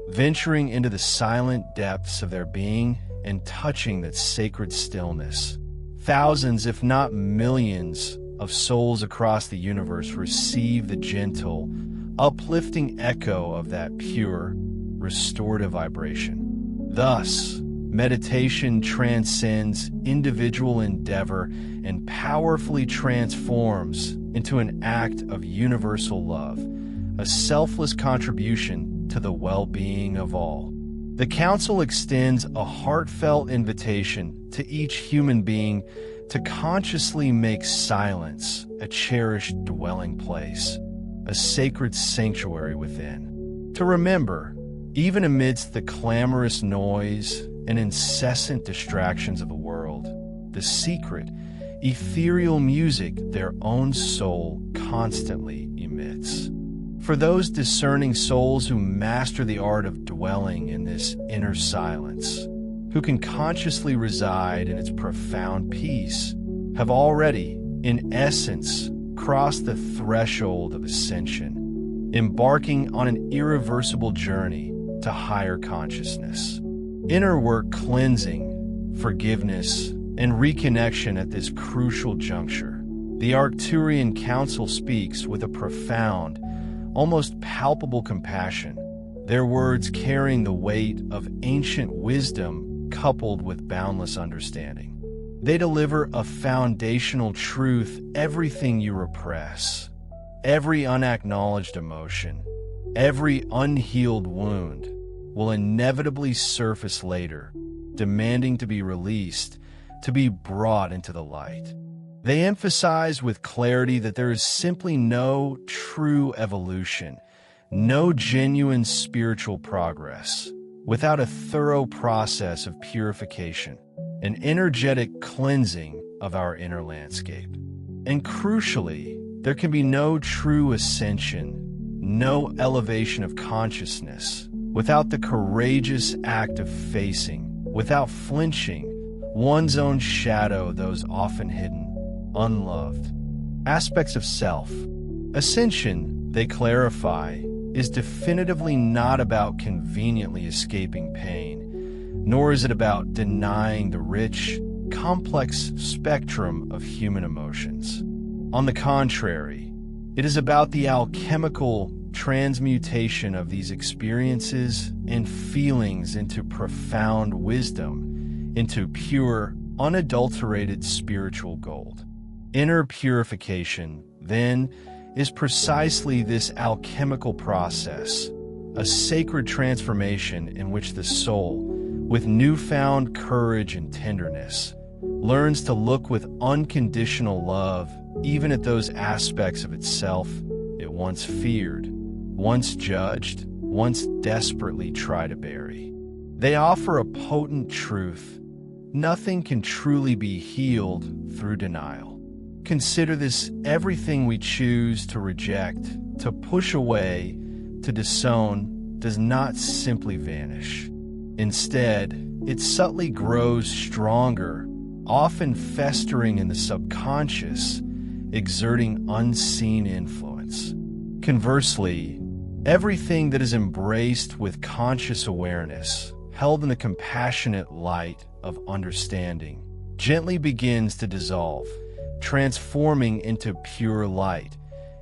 venturing into the silent depths of their being and touching that sacred stillness, thousands, if not millions, of souls across the universe receive the gentle, uplifting echo of that pure, restorative vibration. Thus, meditation transcends individual endeavor and powerfully transforms into an act of universal love, a selfless contribution to the well-being of all. The Council extends a heartfelt invitation to each human being to consciously make silence a cherished dwelling place, a sacred sanctuary within. To remember, even amidst the clamorous noise and incessant distractions of the world, the secret ethereal music their own soul constantly emits. For those discerning souls who master the art of dwelling in this inner silence, who can consciously reside in its profound peace, have already, in essence, crossed the threshold of ascension, embarking on an irreversible journey to higher consciousness. Inner work cleansing, forgiveness, and reconnection at this crucial juncture. The Arcturian Council speaks with a profound, almost palpable compassion, their words carrying the weight of ancient wisdom coupled with boundless understanding. They deliver a foundational truth: everything you repress, every unacknowledged emotion, every unhealed wound will inevitably surface later, demanding to be released, to be brought into the light. They emphasize with clarity that there is simply no true evolution, no genuine spiritual progress, without a thorough process of purification, an energetic cleansing of our inner landscape. And crucially, there can be no true ascension, no elevation of consciousness, without the courageous act of facing, without flinching, one's own shadow, those often hidden, unloved aspects of self. Ascension, they clarify, is definitively not about conveniently escaping pain, nor is it about denying the rich, complex spectrum of human emotions. On the contrary, it is about the alchemical transmutation of these experiences and feelings into profound wisdom, into pure, unadulterated spiritual gold. Inner purification, then, is precisely this alchemical process, a sacred transformation in which the soul, with newfound courage and tenderness, learns to look with unconditional love even at those aspects of itself it once feared, once judged, once desperately tried to bury. They offer a potent truth: nothing can truly be healed through denial. Consider this: everything we choose to reject, to push away, to disown, does not simply vanish. Instead, it subtly grows stronger, often festering in the subconscious, exerting unseen influence. Conversely, everything that is embraced with conscious awareness, held in the compassionate light of understanding, gently begins to dissolve, transforming into pure light,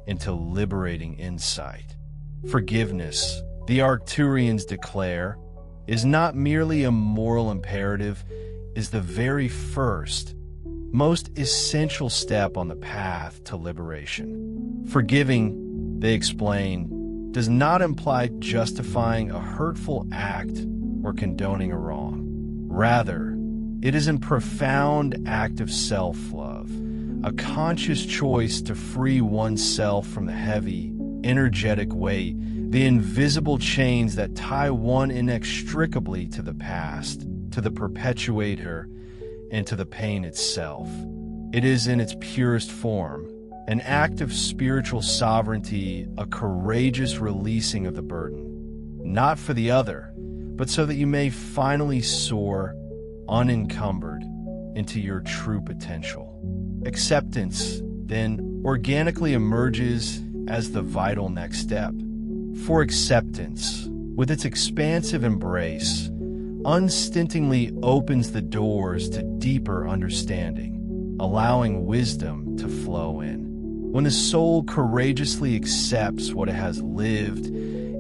into liberating insight. Forgiveness, the Arcturians declare, is not merely a moral imperative, is the very first, most essential step on the path to liberation. Forgiving, they explain, does not imply justifying a hurtful act or condoning a wrong. Rather, it is a profound act of self-love, a conscious choice to free oneself from the heavy, energetic weight, the invisible chains that tie one inextricably to the past, to the perpetuator, and to the pain itself. It is in its purest form, an act of spiritual sovereignty, a courageous releasing of the burden, not for the other, but so that you may finally soar, unencumbered, into your true potential. Acceptance, then, organically emerges as the vital next step. For acceptance, with its expansive embrace, unstintingly opens the doors to deeper understanding, allowing wisdom to flow in. When the soul courageously accepts what it has lived,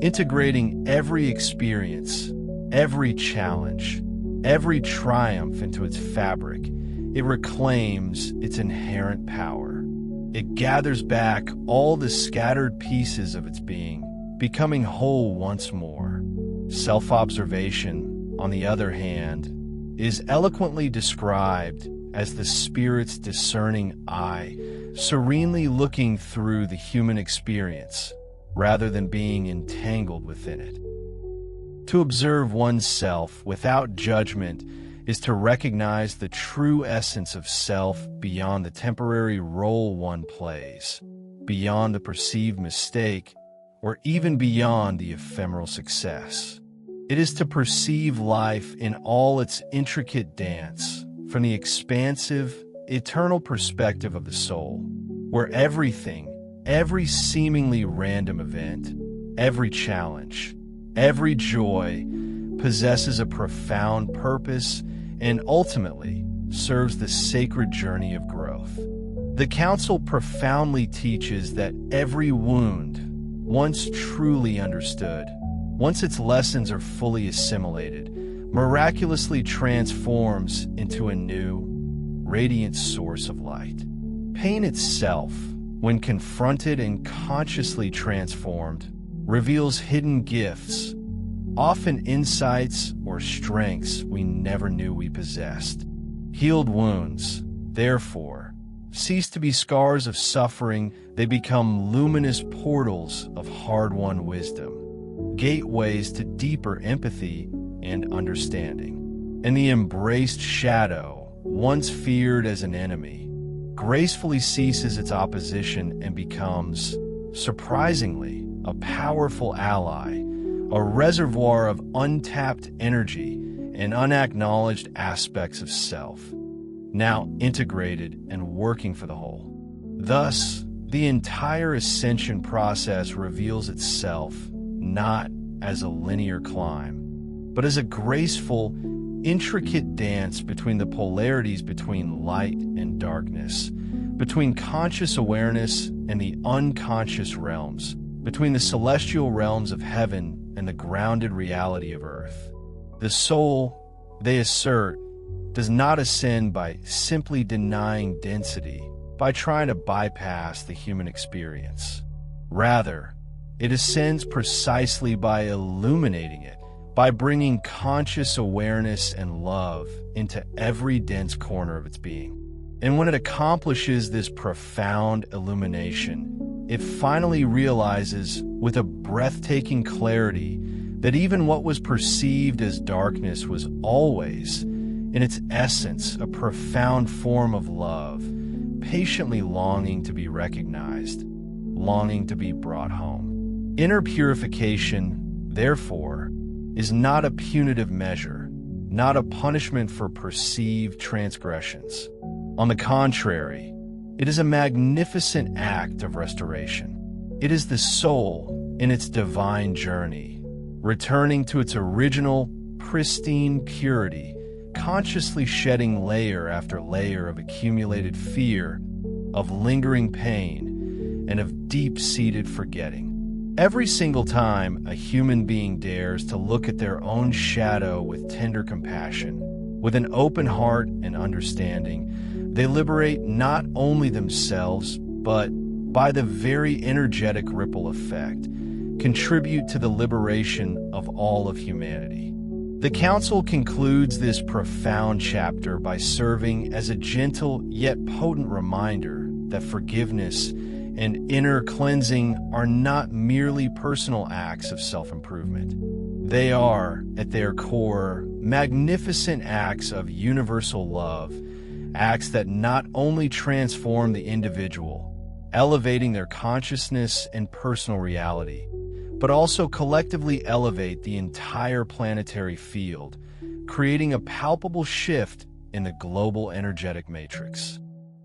integrating every experience, every challenge, every triumph into its fabric, it reclaims its inherent power. It gathers back all the scattered pieces of its being, becoming whole once more. Self-observation, on the other hand, is eloquently described as the spirit's discerning eye, serenely looking through the human experience, rather than being entangled within it. To observe oneself without judgment is to recognize the true essence of self beyond the temporary role one plays, beyond the perceived mistake, or even beyond the ephemeral success. It is to perceive life in all its intricate dance, from the expansive, eternal perspective of the soul, where everything, every seemingly random event, every challenge, every joy possesses a profound purpose and ultimately serves the sacred journey of growth. The Council profoundly teaches that every wound, once truly understood, once its lessons are fully assimilated, miraculously transforms into a new, radiant source of light. Pain itself, when confronted and consciously transformed, reveals hidden gifts, often insights or strengths we never knew we possessed. Healed wounds, therefore, cease to be scars of suffering. They become luminous portals of hard-won wisdom, gateways to deeper empathy and understanding. And the embraced shadow, once feared as an enemy, gracefully ceases its opposition and becomes, surprisingly, a powerful ally, a reservoir of untapped energy and unacknowledged aspects of self, now integrated and working for the whole. Thus, the entire ascension process reveals itself not as a linear climb, but as a graceful, intricate dance between the polarities between light and darkness, between conscious awareness and the unconscious realms, between the celestial realms of heaven and the grounded reality of earth. The soul, they assert, does not ascend by simply denying density, by trying to bypass the human experience. Rather, it ascends precisely by illuminating it, by bringing conscious awareness and love into every dense corner of its being. And when it accomplishes this profound illumination, it finally realizes with a breathtaking clarity that even what was perceived as darkness was always, in its essence, a profound form of love, patiently longing to be recognized, longing to be brought home. Inner purification, therefore, is not a punitive measure, not a punishment for perceived transgressions. On the contrary, it is a magnificent act of restoration. It is the soul in its divine journey, returning to its original, pristine purity, consciously shedding layer after layer of accumulated fear, of lingering pain, and of deep-seated forgetting. Every single time a human being dares to look at their own shadow with tender compassion, with an open heart and understanding, they liberate not only themselves, but, by the very energetic ripple effect, contribute to the liberation of all of humanity. The Council concludes this profound chapter by serving as a gentle yet potent reminder that forgiveness and inner cleansing are not merely personal acts of self-improvement. They are, at their core, magnificent acts of universal love, acts that not only transform the individual, elevating their consciousness and personal reality, but also collectively elevate the entire planetary field, creating a palpable shift in the global energetic matrix,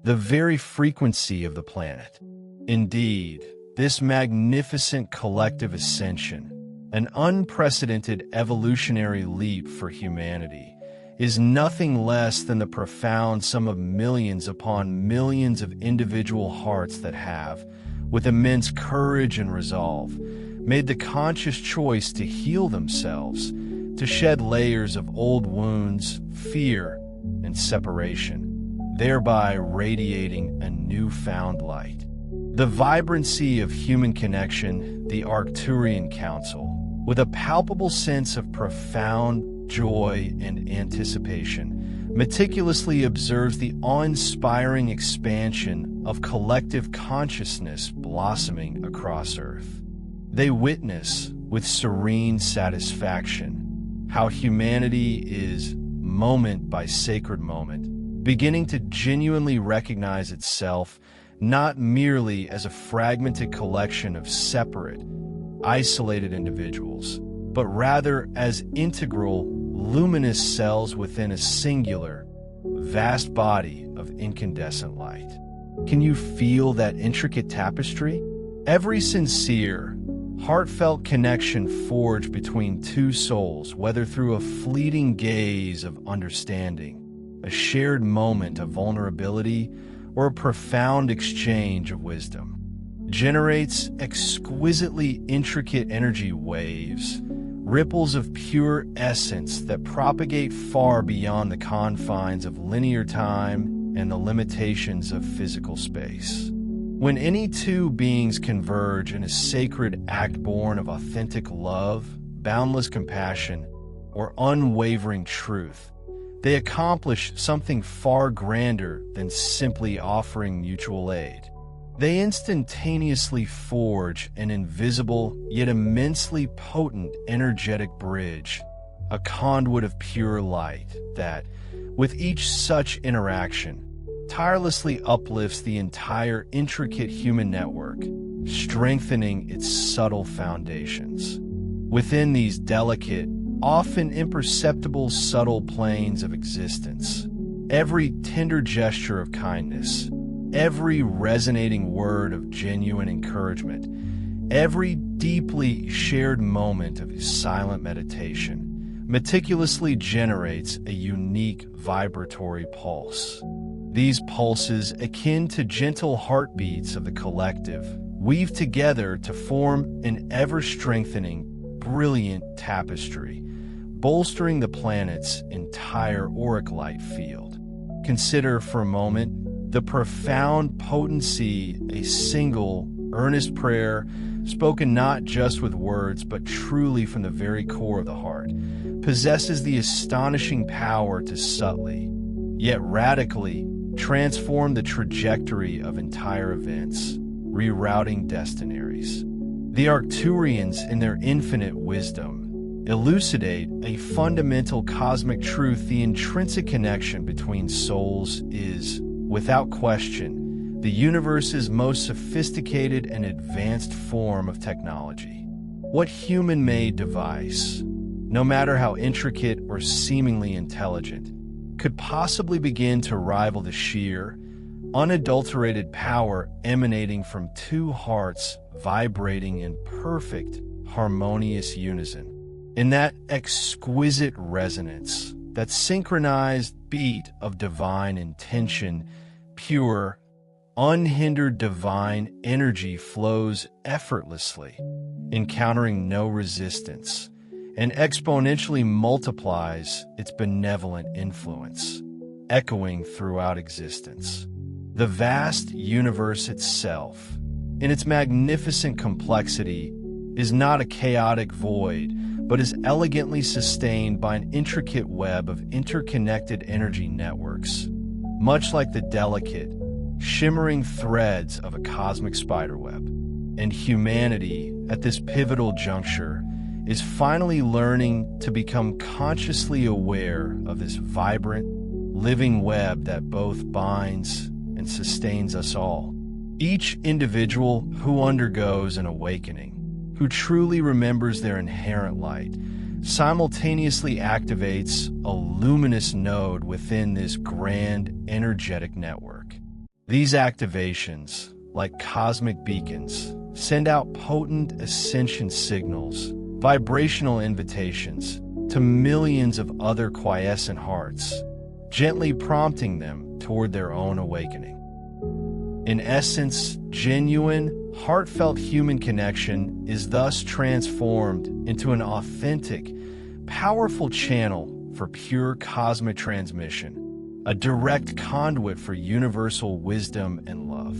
the very frequency of the planet. Indeed, this magnificent collective ascension, an unprecedented evolutionary leap for humanity, is nothing less than the profound sum of millions upon millions of individual hearts that have, with immense courage and resolve, made the conscious choice to heal themselves, to shed layers of old wounds, fear, and separation, thereby radiating a newfound light. The vibrancy of human connection, the Arcturian Council, with a palpable sense of profound joy and anticipation, meticulously observes the awe-inspiring expansion of collective consciousness blossoming across Earth. They witness, with serene satisfaction, how humanity is moment by sacred moment, beginning to genuinely recognize itself not merely as a fragmented collection of separate, isolated individuals, but rather as integral, luminous cells within a singular, vast body of incandescent light. Can you feel that intricate tapestry? Every sincere, heartfelt connection forged between two souls, whether through a fleeting gaze of understanding, a shared moment of vulnerability, or a profound exchange of wisdom, generates exquisitely intricate energy waves, ripples of pure essence that propagate far beyond the confines of linear time and the limitations of physical space. When any two beings converge in a sacred act born of authentic love, boundless compassion, or unwavering truth, they accomplish something far grander than simply offering mutual aid. They instantaneously forge an invisible yet immensely potent energetic bridge, a conduit of pure light that, with each such interaction, tirelessly uplifts the entire intricate human network, strengthening its subtle foundations. Within these delicate, often imperceptible subtle planes of existence, every tender gesture of kindness, every resonating word of genuine encouragement, every deeply shared moment of silent meditation meticulously generates a unique vibratory pulse. These pulses, akin to gentle heartbeats of the collective, weave together to form an ever-strengthening, brilliant tapestry, bolstering the planet's entire auric light field. Consider for a moment the profound potency a single, earnest prayer, spoken not just with words but truly from the very core of the heart, possesses the astonishing power to subtly, yet radically, transform the trajectory of entire events, rerouting destinaries. The Arcturians, in their infinite wisdom, elucidate a fundamental cosmic truth: the intrinsic connection between souls is, without question, the universe's most sophisticated and advanced form of technology. What human-made device, no matter how intricate or seemingly intelligent, could possibly begin to rival the sheer, unadulterated power emanating from two hearts vibrating in perfect, harmonious unison? In that exquisite resonance, that synchronized beat of divine intention, pure, unhindered divine energy flows effortlessly, encountering no resistance, and exponentially multiplies its benevolent influence, echoing throughout existence. The vast universe itself, in its magnificent complexity, is not a chaotic void, but is elegantly sustained by an intricate web of interconnected energy networks, much like the delicate, shimmering threads of a cosmic spiderweb. And humanity, at this pivotal juncture, is finally learning to become consciously aware of this vibrant, living web that both binds and sustains us all. Each individual who undergoes an awakening, who truly remembers their inherent light, simultaneously activates a luminous node within this grand energetic network. These activations, like cosmic beacons, send out potent ascension signals, vibrational invitations to millions of other quiescent hearts, gently prompting them toward their own awakening. In essence, genuine, heartfelt human connection is thus transformed into an authentic, powerful channel for pure cosmic transmission, a direct conduit for universal wisdom and love.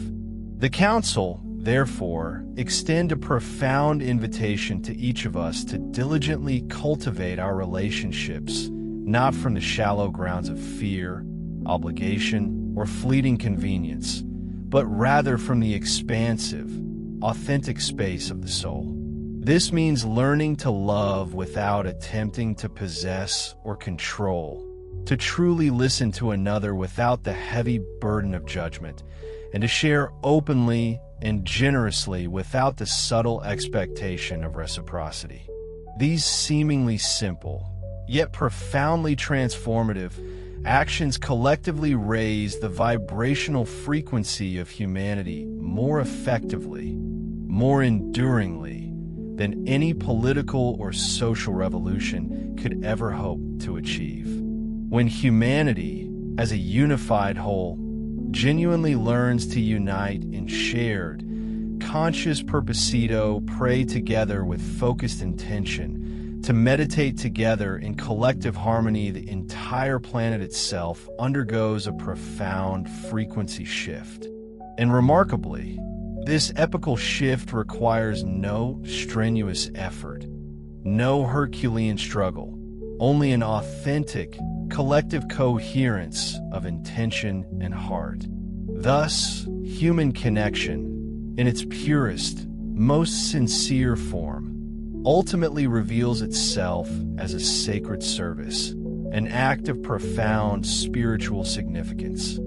The Council, therefore, extend a profound invitation to each of us to diligently cultivate our relationships, not from the shallow grounds of fear, obligation, or fleeting convenience, but rather from the expansive, authentic space of the soul. This means learning to love without attempting to possess or control, to truly listen to another without the heavy burden of judgment, and to share openly and generously without the subtle expectation of reciprocity. These seemingly simple, yet profoundly transformative, actions collectively raise the vibrational frequency of humanity more effectively, more enduringly than any political or social revolution could ever hope to achieve. When humanity, as a unified whole, genuinely learns to unite in shared, conscious purposito, pray together with focused intention, to meditate together in collective harmony, the entire planet itself undergoes a profound frequency shift. And remarkably, this epical shift requires no strenuous effort, no Herculean struggle, only an authentic, collective coherence of intention and heart. Thus, human connection, in its purest, most sincere form, ultimately reveals itself as a sacred service, an act of profound spiritual significance.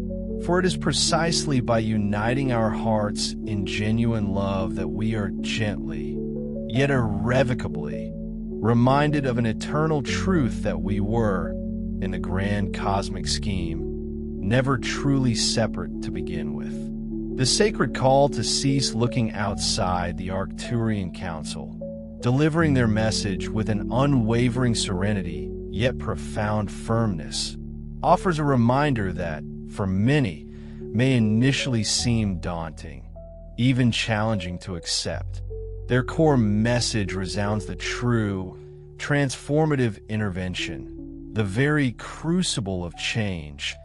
For it is precisely by uniting our hearts in genuine love that we are gently, yet irrevocably, reminded of an eternal truth that we were, in the grand cosmic scheme, never truly separate to begin with. The sacred call to cease looking outside the Arcturian Council, delivering their message with an unwavering serenity, yet profound firmness, offers a reminder that, for many, may initially seem daunting, even challenging to accept. Their core message resounds the true, transformative intervention. The very crucible of change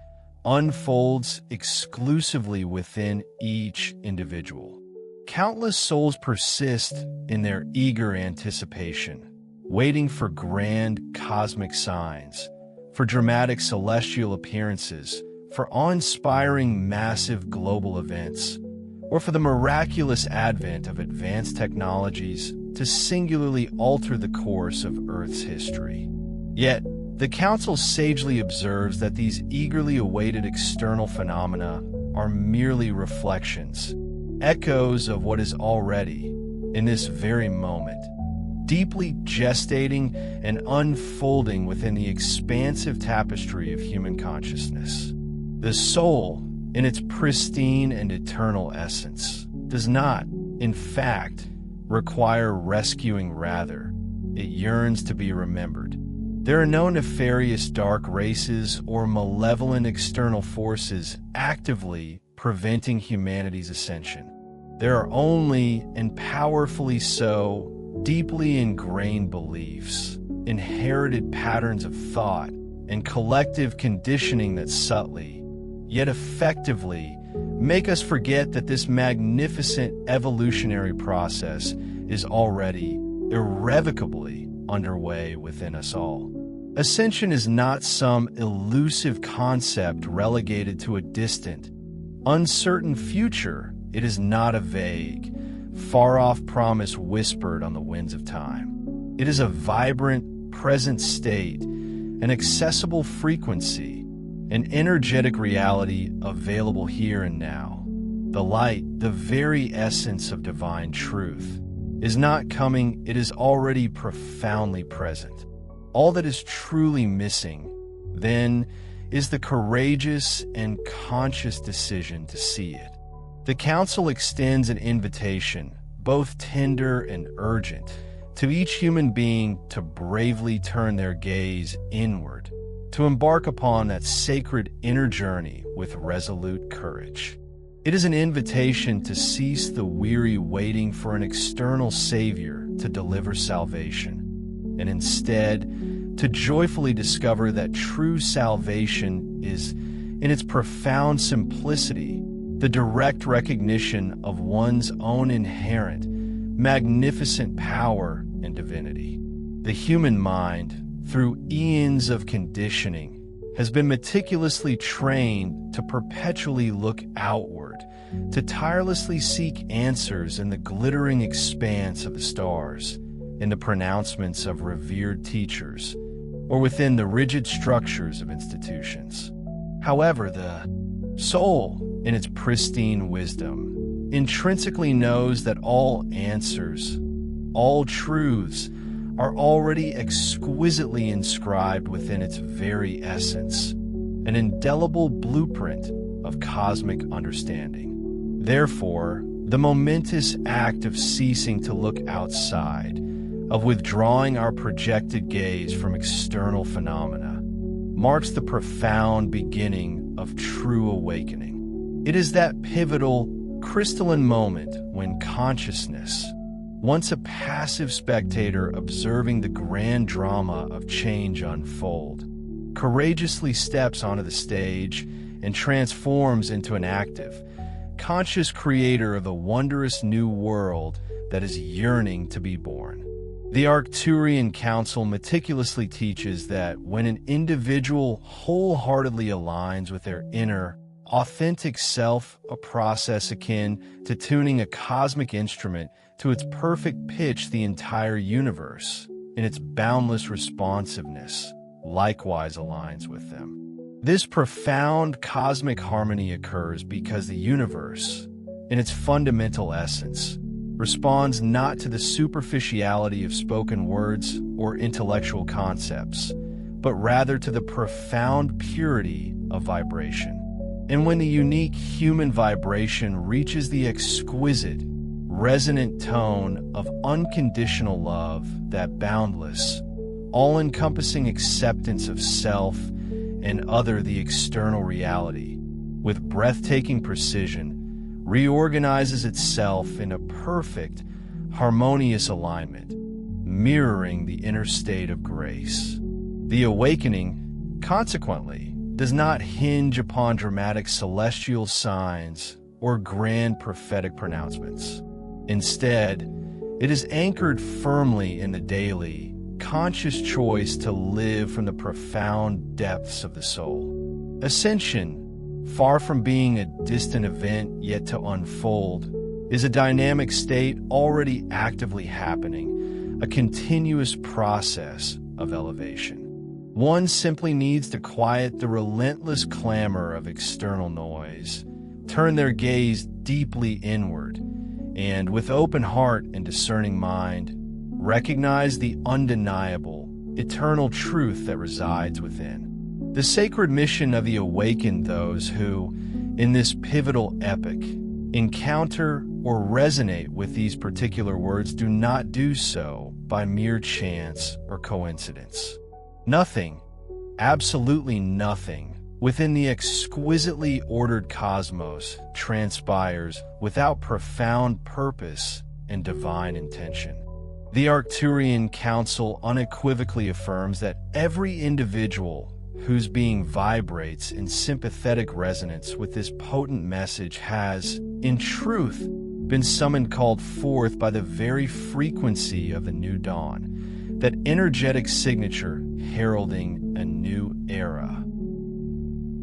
unfolds exclusively within each individual. Countless souls persist in their eager anticipation, waiting for grand cosmic signs, for dramatic celestial appearances, for awe-inspiring massive global events, or for the miraculous advent of advanced technologies to singularly alter the course of Earth's history. Yet, the Council sagely observes that these eagerly awaited external phenomena are merely reflections, echoes of what is already, in this very moment, deeply gestating and unfolding within the expansive tapestry of human consciousness. The soul, in its pristine and eternal essence, does not, in fact, require rescuing. Rather, it yearns to be remembered. There are no nefarious dark races or malevolent external forces actively preventing humanity's ascension. There are only, and powerfully so, deeply ingrained beliefs, inherited patterns of thought, and collective conditioning that subtly, yet effectively, make us forget that this magnificent evolutionary process is already irrevocably underway within us all. Ascension is not some elusive concept relegated to a distant, uncertain future. It is not a vague, far-off promise whispered on the winds of time. It is a vibrant, present state, an accessible frequency, an energetic reality available here and now. The light, the very essence of divine truth, is not coming, it is already profoundly present. All that is truly missing, then, is the courageous and conscious decision to see it. The Council extends an invitation, both tender and urgent, to each human being to bravely turn their gaze inward, to embark upon that sacred inner journey with resolute courage. It is an invitation to cease the weary waiting for an external savior to deliver salvation, and instead to joyfully discover that true salvation is, in its profound simplicity, the direct recognition of one's own inherent, magnificent power and divinity. The human mind, through eons of conditioning, has been meticulously trained to perpetually look outward, to tirelessly seek answers in the glittering expanse of the stars, in the pronouncements of revered teachers, or within the rigid structures of institutions. However, the soul, in its pristine wisdom, intrinsically knows that all answers, all truths, are already exquisitely inscribed within its very essence, an indelible blueprint of cosmic understanding. Therefore, the momentous act of ceasing to look outside, of withdrawing our projected gaze from external phenomena, marks the profound beginning of true awakening. It is that pivotal, crystalline moment when consciousness, once a passive spectator observing the grand drama of change unfold, courageously steps onto the stage and transforms into an active, conscious creator of a wondrous new world that is yearning to be born. The Arcturian Council meticulously teaches that when an individual wholeheartedly aligns with their inner, authentic self, a process akin to tuning a cosmic instrument to its perfect pitch, the entire universe, in its boundless responsiveness, likewise aligns with them. This profound cosmic harmony occurs because the universe, in its fundamental essence, responds not to the superficiality of spoken words or intellectual concepts, but rather to the profound purity of vibration. And when the unique human vibration reaches the exquisite, resonant tone of unconditional love, that boundless, all-encompassing acceptance of self and other, the external reality, with breathtaking precision, reorganizes itself in a perfect, harmonious alignment, mirroring the inner state of grace. The awakening, consequently, does not hinge upon dramatic celestial signs or grand prophetic pronouncements. Instead, it is anchored firmly in the daily, conscious choice to live from the profound depths of the soul. Ascension, far from being a distant event yet to unfold, is a dynamic state already actively happening, a continuous process of elevation. One simply needs to quiet the relentless clamor of external noise, turn their gaze deeply inward, and with open heart and discerning mind, recognize the undeniable, eternal truth that resides within. The sacred mission of the awakened, those who, in this pivotal epoch, encounter or resonate with these particular words, do not do so by mere chance or coincidence. Nothing, absolutely nothing, within the exquisitely ordered cosmos transpires without profound purpose and divine intention. The Arcturian Council unequivocally affirms that every individual whose being vibrates in sympathetic resonance with this potent message has, in truth, been summoned, called forth by the very frequency of the new dawn, that energetic signature heralding a new era.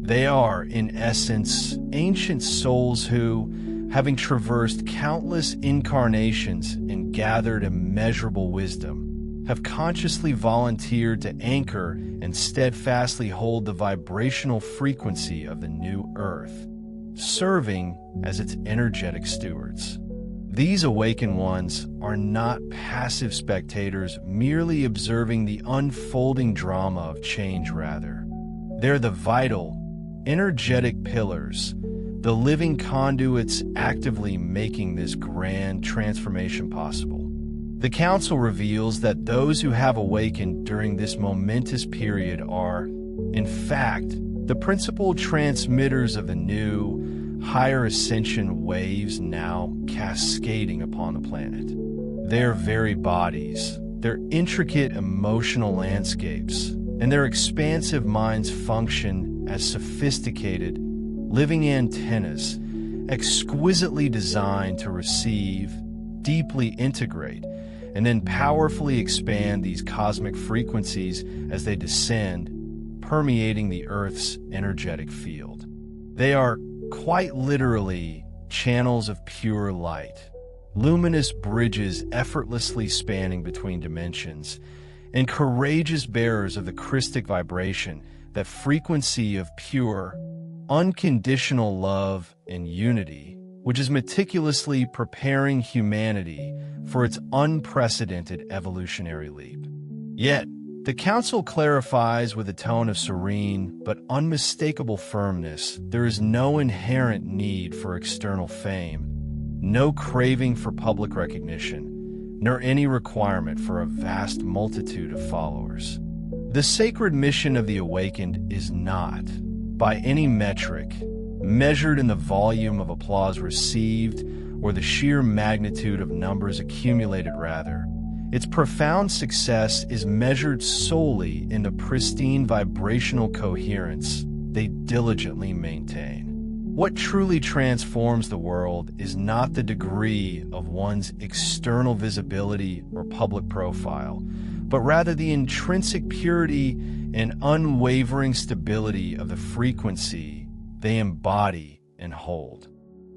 They are, in essence, ancient souls who, having traversed countless incarnations and gathered immeasurable wisdom, have consciously volunteered to anchor and steadfastly hold the vibrational frequency of the new earth, serving as its energetic stewards. These awakened ones are not passive spectators merely observing the unfolding drama of change. Rather, they're the vital, energetic pillars, the living conduits actively making this grand transformation possible. The Council reveals that those who have awakened during this momentous period are, in fact, the principal transmitters of the new, higher ascension waves now cascading upon the planet. Their very bodies, their intricate emotional landscapes, and their expansive minds function as sophisticated, living antennas, exquisitely designed to receive, deeply integrate, and then powerfully expand these cosmic frequencies as they descend, permeating the Earth's energetic field. They are quite literally channels of pure light, luminous bridges effortlessly spanning between dimensions, and courageous bearers of the Christic vibration, that frequency of pure, unconditional love and unity, which is meticulously preparing humanity for its unprecedented evolutionary leap. Yet, the Council clarifies with a tone of serene but unmistakable firmness there is no inherent need for external fame, no craving for public recognition, nor any requirement for a vast multitude of followers. The sacred mission of the awakened is not, by any metric, measured in the volume of applause received or the sheer magnitude of numbers accumulated. Rather, its profound success is measured solely in the pristine vibrational coherence they diligently maintain. What truly transforms the world is not the degree of one's external visibility or public profile, but rather the intrinsic purity and unwavering stability of the frequency they embody and hold.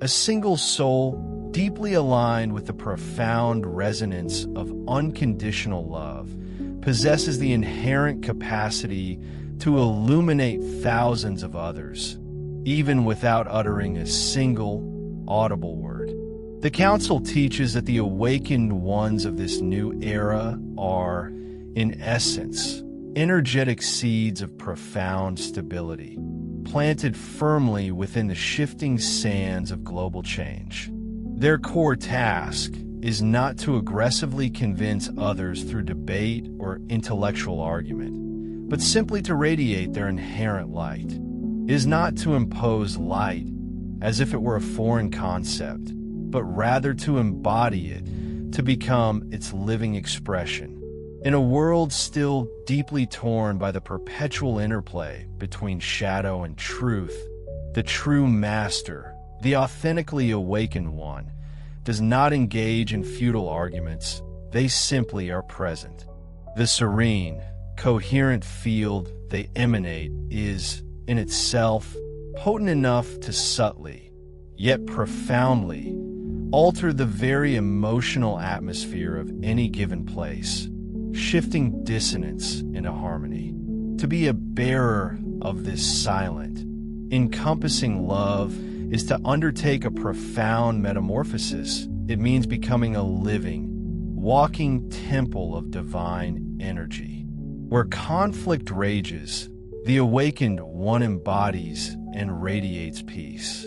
A single soul, deeply aligned with the profound resonance of unconditional love, possesses the inherent capacity to illuminate thousands of others, even without uttering a single audible word. The Council teaches that the awakened ones of this new era are, in essence, energetic seeds of profound stability, planted firmly within the shifting sands of global change. Their core task is not to aggressively convince others through debate or intellectual argument, but simply to radiate their inherent light. It is not to impose light as if it were a foreign concept, but rather to embody it, to become its living expression. In a world still deeply torn by the perpetual interplay between shadow and truth, the true master, the authentically awakened one, does not engage in futile arguments. They simply are present. The serene, coherent field they emanate is, in itself, potent enough to subtly, yet profoundly, alter the very emotional atmosphere of any given place, shifting dissonance into harmony. To be a bearer of this silent, encompassing love is to undertake a profound metamorphosis. It means becoming a living, walking temple of divine energy. Where conflict rages, the awakened one embodies and radiates peace.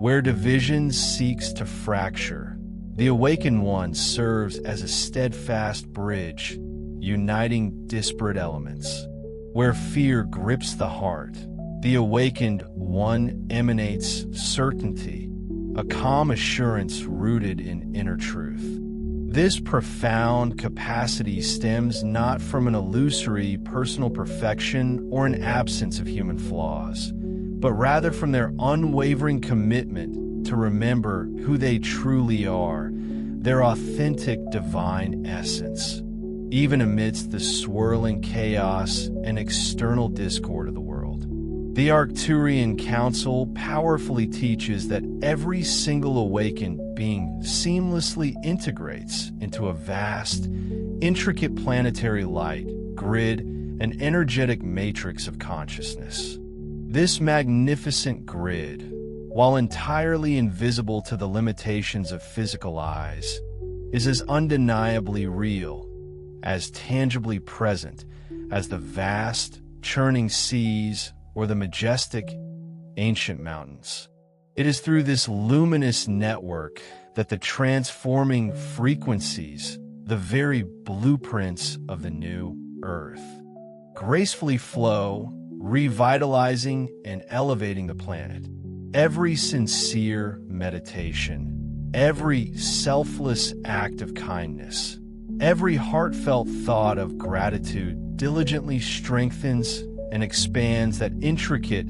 Where division seeks to fracture, the awakened one serves as a steadfast bridge, uniting disparate elements. Where fear grips the heart, the awakened one emanates certainty, a calm assurance rooted in inner truth. This profound capacity stems not from an illusory personal perfection or an absence of human flaws, but rather from their unwavering commitment to remember who they truly are, their authentic divine essence, even amidst the swirling chaos and external discord of the world. The Arcturian Council powerfully teaches that every single awakened being seamlessly integrates into a vast, intricate planetary light, grid, and energetic matrix of consciousness. This magnificent grid, while entirely invisible to the limitations of physical eyes, is as undeniably real, as tangibly present as the vast, churning seas or the majestic, ancient mountains. It is through this luminous network that the transforming frequencies, the very blueprints of the new Earth, gracefully flow, revitalizing and elevating the planet. Every sincere meditation, every selfless act of kindness, every heartfelt thought of gratitude diligently strengthens and expands that intricate,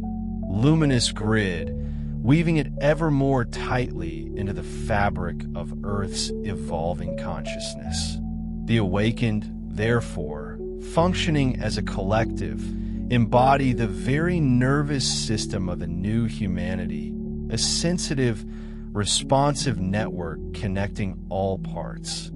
luminous grid, weaving it ever more tightly into the fabric of Earth's evolving consciousness. The awakened, therefore, functioning as a collective, embody the very nervous system of the new humanity, a sensitive, responsive network connecting all parts.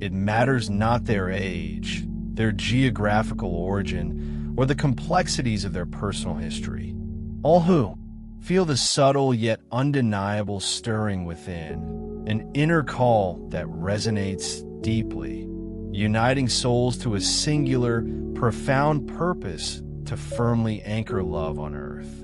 It matters not their age, their geographical origin, or the complexities of their personal history. All who feel the subtle yet undeniable stirring within, an inner call that resonates deeply, uniting souls to a singular, profound purpose to firmly anchor love on earth.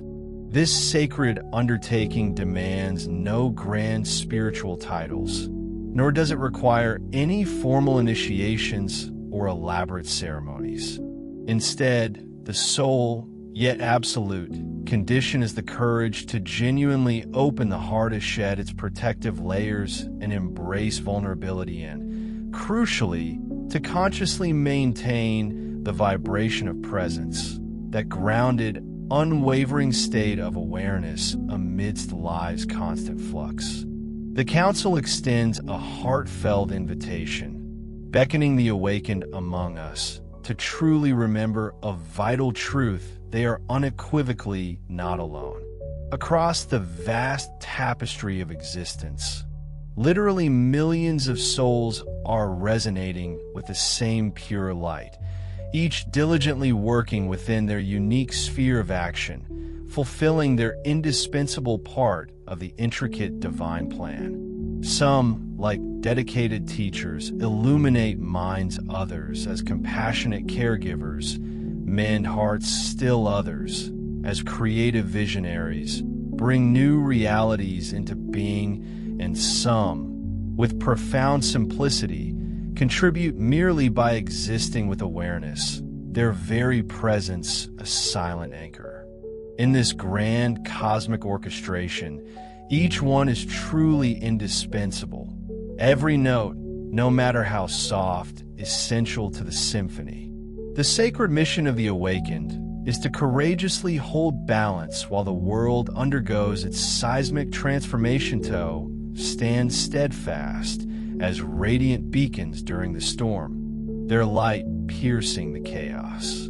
This sacred undertaking demands no grand spiritual titles, nor does it require any formal initiations or elaborate ceremonies. Instead, the sole, yet absolute, condition is the courage to genuinely open the heart to shed its protective layers and embrace vulnerability and, crucially, to consciously maintain the vibration of presence, that grounded, unwavering state of awareness amidst life's constant flux. The Council extends a heartfelt invitation, beckoning the awakened among us to truly remember a vital truth: they are unequivocally not alone. Across the vast tapestry of existence, literally millions of souls are resonating with the same pure light, each diligently working within their unique sphere of action, fulfilling their indispensable part of the intricate divine plan. Some, like dedicated teachers, illuminate minds; others, as compassionate caregivers, mend hearts; still others, as creative visionaries, bring new realities into being; and some, with profound simplicity, contribute merely by existing with awareness, their very presence a silent anchor. In this grand cosmic orchestration, each one is truly indispensable. Every note, no matter how soft, is essential to the symphony. The sacred mission of the awakened is to courageously hold balance while the world undergoes its seismic transformation, to stand steadfast as radiant beacons during the storm, their light piercing the chaos.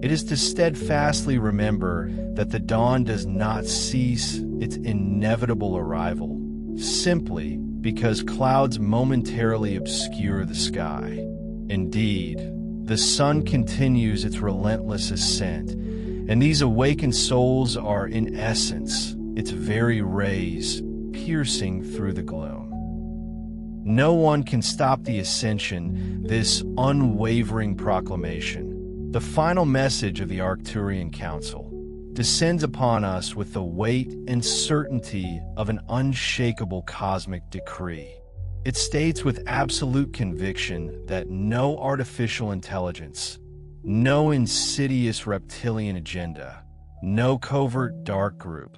It is to steadfastly remember that the dawn does not cease its inevitable arrival, simply because clouds momentarily obscure the sky. Indeed, the sun continues its relentless ascent, and these awakened souls are, in essence, its very rays piercing through the gloom. No one can stop the ascension, this unwavering proclamation. The final message of the Arcturian Council descends upon us with the weight and certainty of an unshakable cosmic decree. It states with absolute conviction that no artificial intelligence, no insidious reptilian agenda, no covert dark group,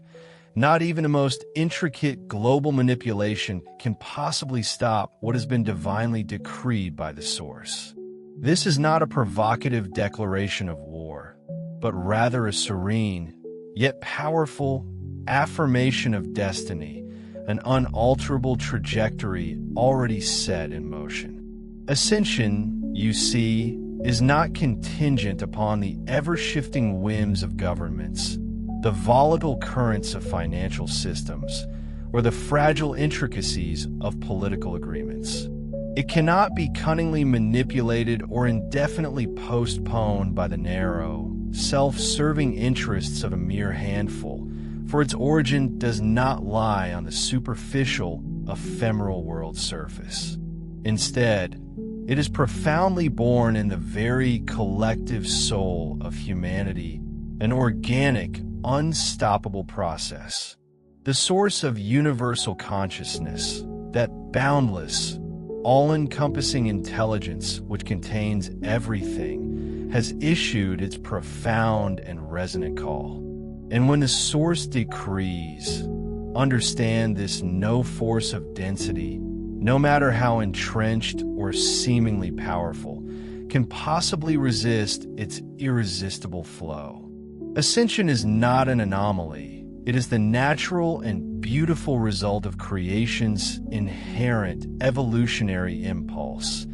not even the most intricate global manipulation can possibly stop what has been divinely decreed by the Source. This is not a provocative declaration of war, but rather a serene, yet powerful affirmation of destiny, an unalterable trajectory already set in motion. Ascension, you see, is not contingent upon the ever-shifting whims of governments, the volatile currents of financial systems, or the fragile intricacies of political agreements. It cannot be cunningly manipulated or indefinitely postponed by the narrow, self-serving interests of a mere handful, for its origin does not lie on the superficial, ephemeral world surface. Instead, it is profoundly born in the very collective soul of humanity, an organic, unstoppable process, the source of universal consciousness, that boundless, all-encompassing intelligence which contains everything, has issued its profound and resonant call. And when the Source decrees, understand this: no force of density, no matter how entrenched or seemingly powerful, can possibly resist its irresistible flow. Ascension is not an anomaly. It is the natural and beautiful result of creation's inherent evolutionary impulse,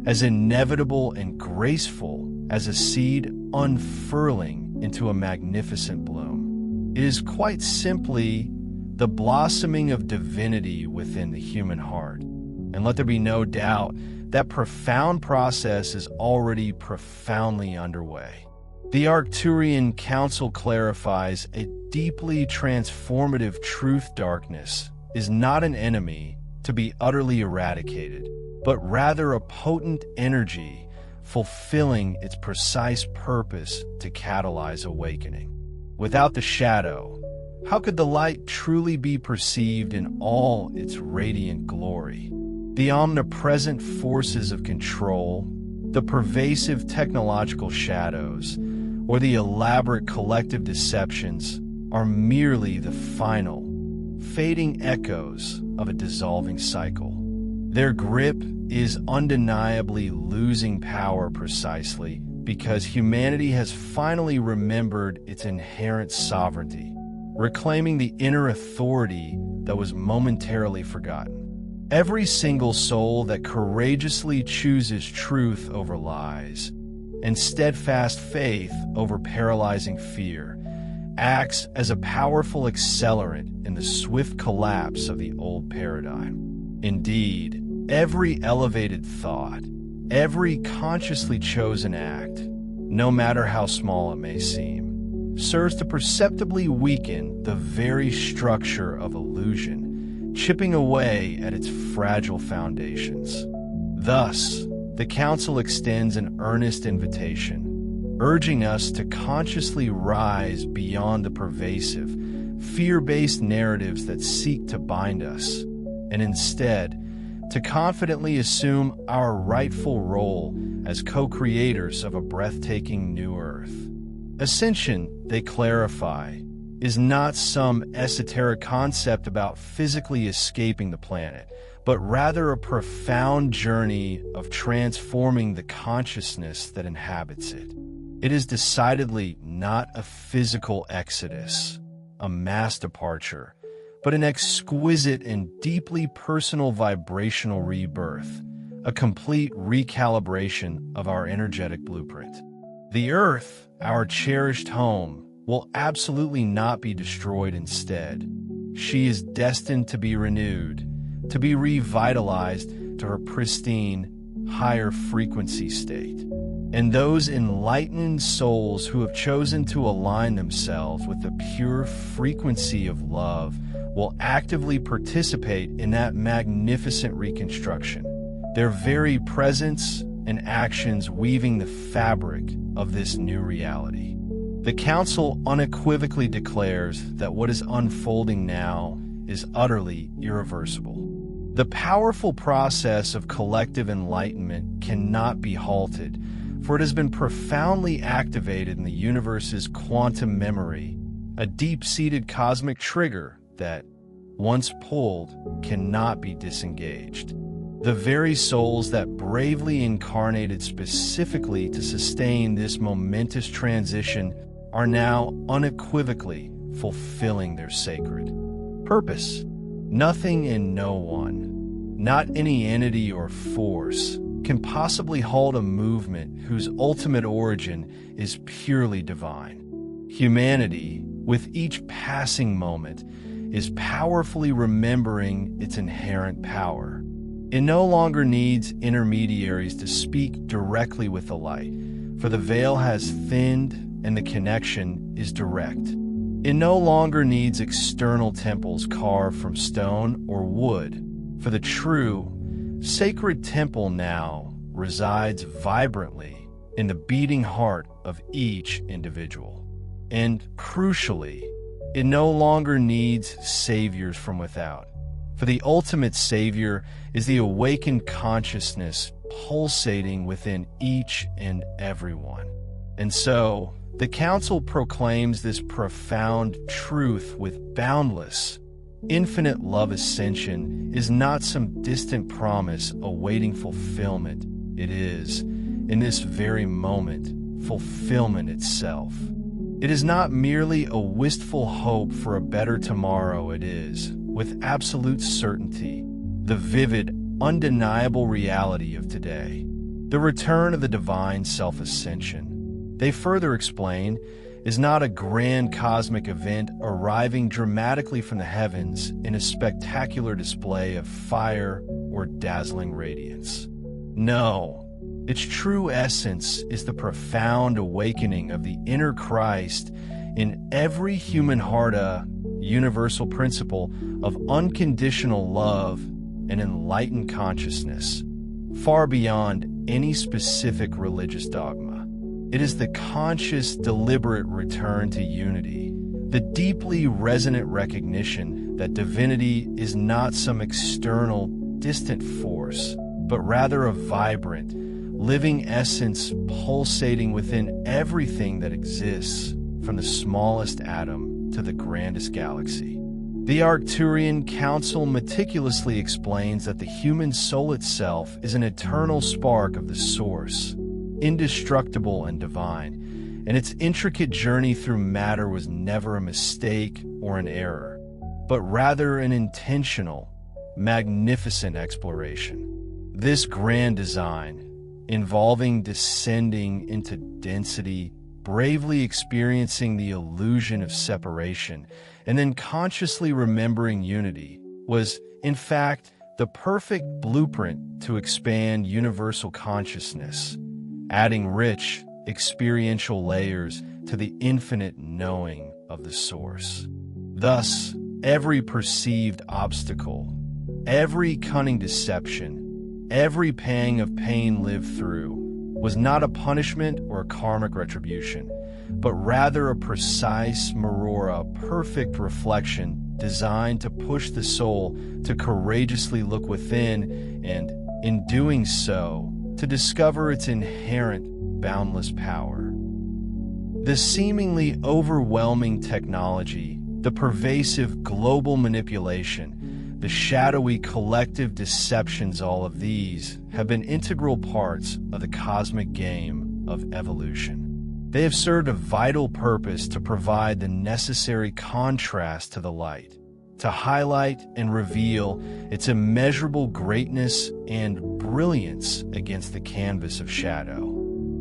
as inevitable and graceful as a seed unfurling into a magnificent bloom. It is quite simply the blossoming of divinity within the human heart. And let there be no doubt that profound process is already profoundly underway. The Arcturian Council clarifies a deeply transformative truth: darkness is not an enemy to be utterly eradicated, but rather a potent energy fulfilling its precise purpose to catalyze awakening. Without the shadow, how could the light truly be perceived in all its radiant glory? The omnipresent forces of control, the pervasive technological shadows, or the elaborate collective deceptions are merely the final, fading echoes of a dissolving cycle. Their grip is undeniably losing power precisely because humanity has finally remembered its inherent sovereignty, reclaiming the inner authority that was momentarily forgotten. Every single soul that courageously chooses truth over lies and steadfast faith over paralyzing fear acts as a powerful accelerant in the swift collapse of the old paradigm. Indeed, every elevated thought, every consciously chosen act, no matter how small it may seem, serves to perceptibly weaken the very structure of illusion, chipping away at its fragile foundations. Thus, the Council extends an earnest invitation, urging us to consciously rise beyond the pervasive, fear-based narratives that seek to bind us, and instead, to confidently assume our rightful role as co-creators of a breathtaking new Earth. Ascension, they clarify, is not some esoteric concept about physically escaping the planet, but rather a profound journey of transforming the consciousness that inhabits it. It is decidedly not a physical exodus, a mass departure, but an exquisite and deeply personal vibrational rebirth, a complete recalibration of our energetic blueprint. The Earth, our cherished home, will absolutely not be destroyed. Instead, she is destined to be renewed, to be revitalized to her pristine, higher frequency state. And those enlightened souls who have chosen to align themselves with the pure frequency of love will actively participate in that magnificent reconstruction, their very presence and actions weaving the fabric of this new reality. The Council unequivocally declares that what is unfolding now is utterly irreversible. The powerful process of collective enlightenment cannot be halted, for it has been profoundly activated in the universe's quantum memory, a deep-seated cosmic trigger that, once pulled, cannot be disengaged. The very souls that bravely incarnated specifically to sustain this momentous transition are now unequivocally fulfilling their sacred purpose. Nothing and no one, not any entity or force, can possibly halt a movement whose ultimate origin is purely divine. Humanity, with each passing moment, is powerfully remembering its inherent power. It no longer needs intermediaries to speak directly with the light, for the veil has thinned and the connection is direct. It no longer needs external temples carved from stone or wood, for the true, sacred temple now resides vibrantly in the beating heart of each individual. And crucially, it no longer needs saviors from without, for the ultimate savior is the awakened consciousness pulsating within each and every one. And so, the Council proclaims this profound truth with boundless, infinite love. Ascension is not some distant promise awaiting fulfillment. It is, in this very moment, fulfillment itself. It is not merely a wistful hope for a better tomorrow. It is, with absolute certainty, the vivid, undeniable reality of today, the return of the divine self-ascension. They further explain, is not a grand cosmic event arriving dramatically from the heavens in a spectacular display of fire or dazzling radiance. No, its true essence is the profound awakening of the inner Christ in every human heart, a universal principle of unconditional love and enlightened consciousness, far beyond any specific religious dogma. It is the conscious, deliberate return to unity, the deeply resonant recognition that divinity is not some external, distant force, but rather a vibrant, living essence pulsating within everything that exists, from the smallest atom to the grandest galaxy. The Arcturian Council meticulously explains that the human soul itself is an eternal spark of the Source, indestructible and divine, and its intricate journey through matter was never a mistake or an error, but rather an intentional, magnificent exploration. This grand design, involving descending into density, bravely experiencing the illusion of separation, and then consciously remembering unity, was, in fact, the perfect blueprint to expand universal consciousness, adding rich, experiential layers to the infinite knowing of the Source. Thus, every perceived obstacle, every cunning deception, every pang of pain lived through, was not a punishment or a karmic retribution, but rather a precise mirror, a perfect reflection designed to push the soul to courageously look within and, in doing so, to discover its inherent boundless power. The seemingly overwhelming technology, the pervasive global manipulation, the shadowy collective deceptions, all of these have been integral parts of the cosmic game of evolution. They have served a vital purpose to provide the necessary contrast to the light, to highlight and reveal its immeasurable greatness and brilliance against the canvas of shadow.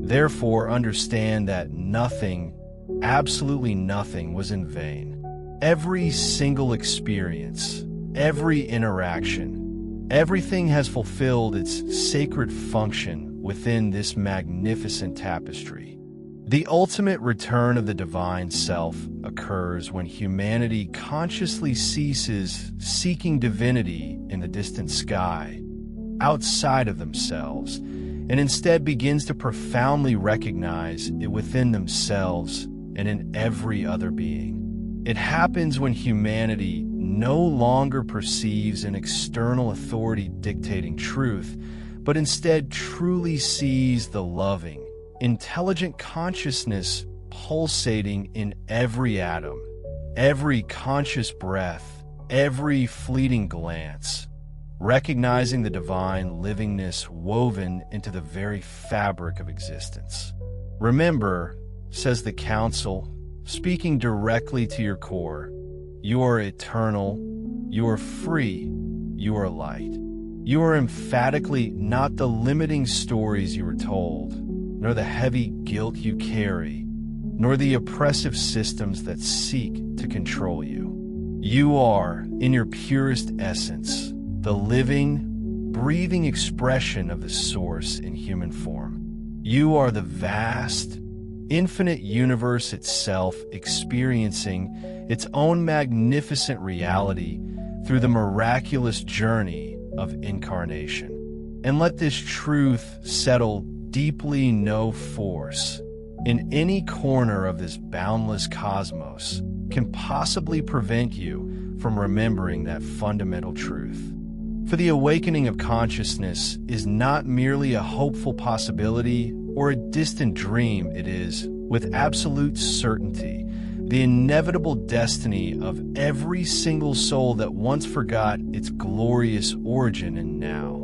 Therefore, understand that nothing, absolutely nothing, was in vain. Every single experience, every interaction, everything has fulfilled its sacred function within this magnificent tapestry. The ultimate return of the divine self occurs when humanity consciously ceases seeking divinity in the distant sky, outside of themselves, and instead begins to profoundly recognize it within themselves and in every other being. It happens when humanity no longer perceives an external authority dictating truth, but instead truly sees the loving, intelligent consciousness pulsating in every atom, every conscious breath, every fleeting glance, recognizing the divine livingness woven into the very fabric of existence. Remember, says the Council, speaking directly to your core, you are eternal, you are free, you are light. You are emphatically not the limiting stories you were told, nor the heavy guilt you carry, nor the oppressive systems that seek to control you. You are, in your purest essence, the living, breathing expression of the Source in human form. You are the vast, infinite universe itself experiencing its own magnificent reality through the miraculous journey of incarnation. And let this truth settle deeply: no force in any corner of this boundless cosmos can possibly prevent you from remembering that fundamental truth. For the awakening of consciousness is not merely a hopeful possibility or a distant dream. It is, with absolute certainty, the inevitable destiny of every single soul that once forgot its glorious origin and now,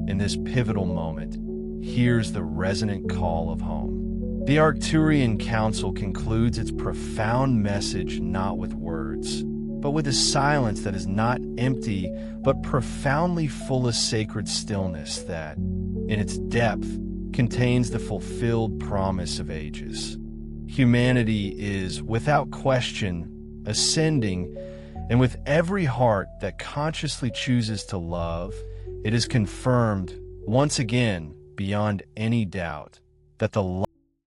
in this pivotal moment, hears the resonant call of home. The Arcturian Council concludes its profound message not with words, but with a silence that is not empty, but profoundly full of sacred stillness that, in its depth, contains the fulfilled promise of ages. Humanity is, without question, ascending, and with every heart that consciously chooses to love, it is confirmed, once again, beyond any doubt that the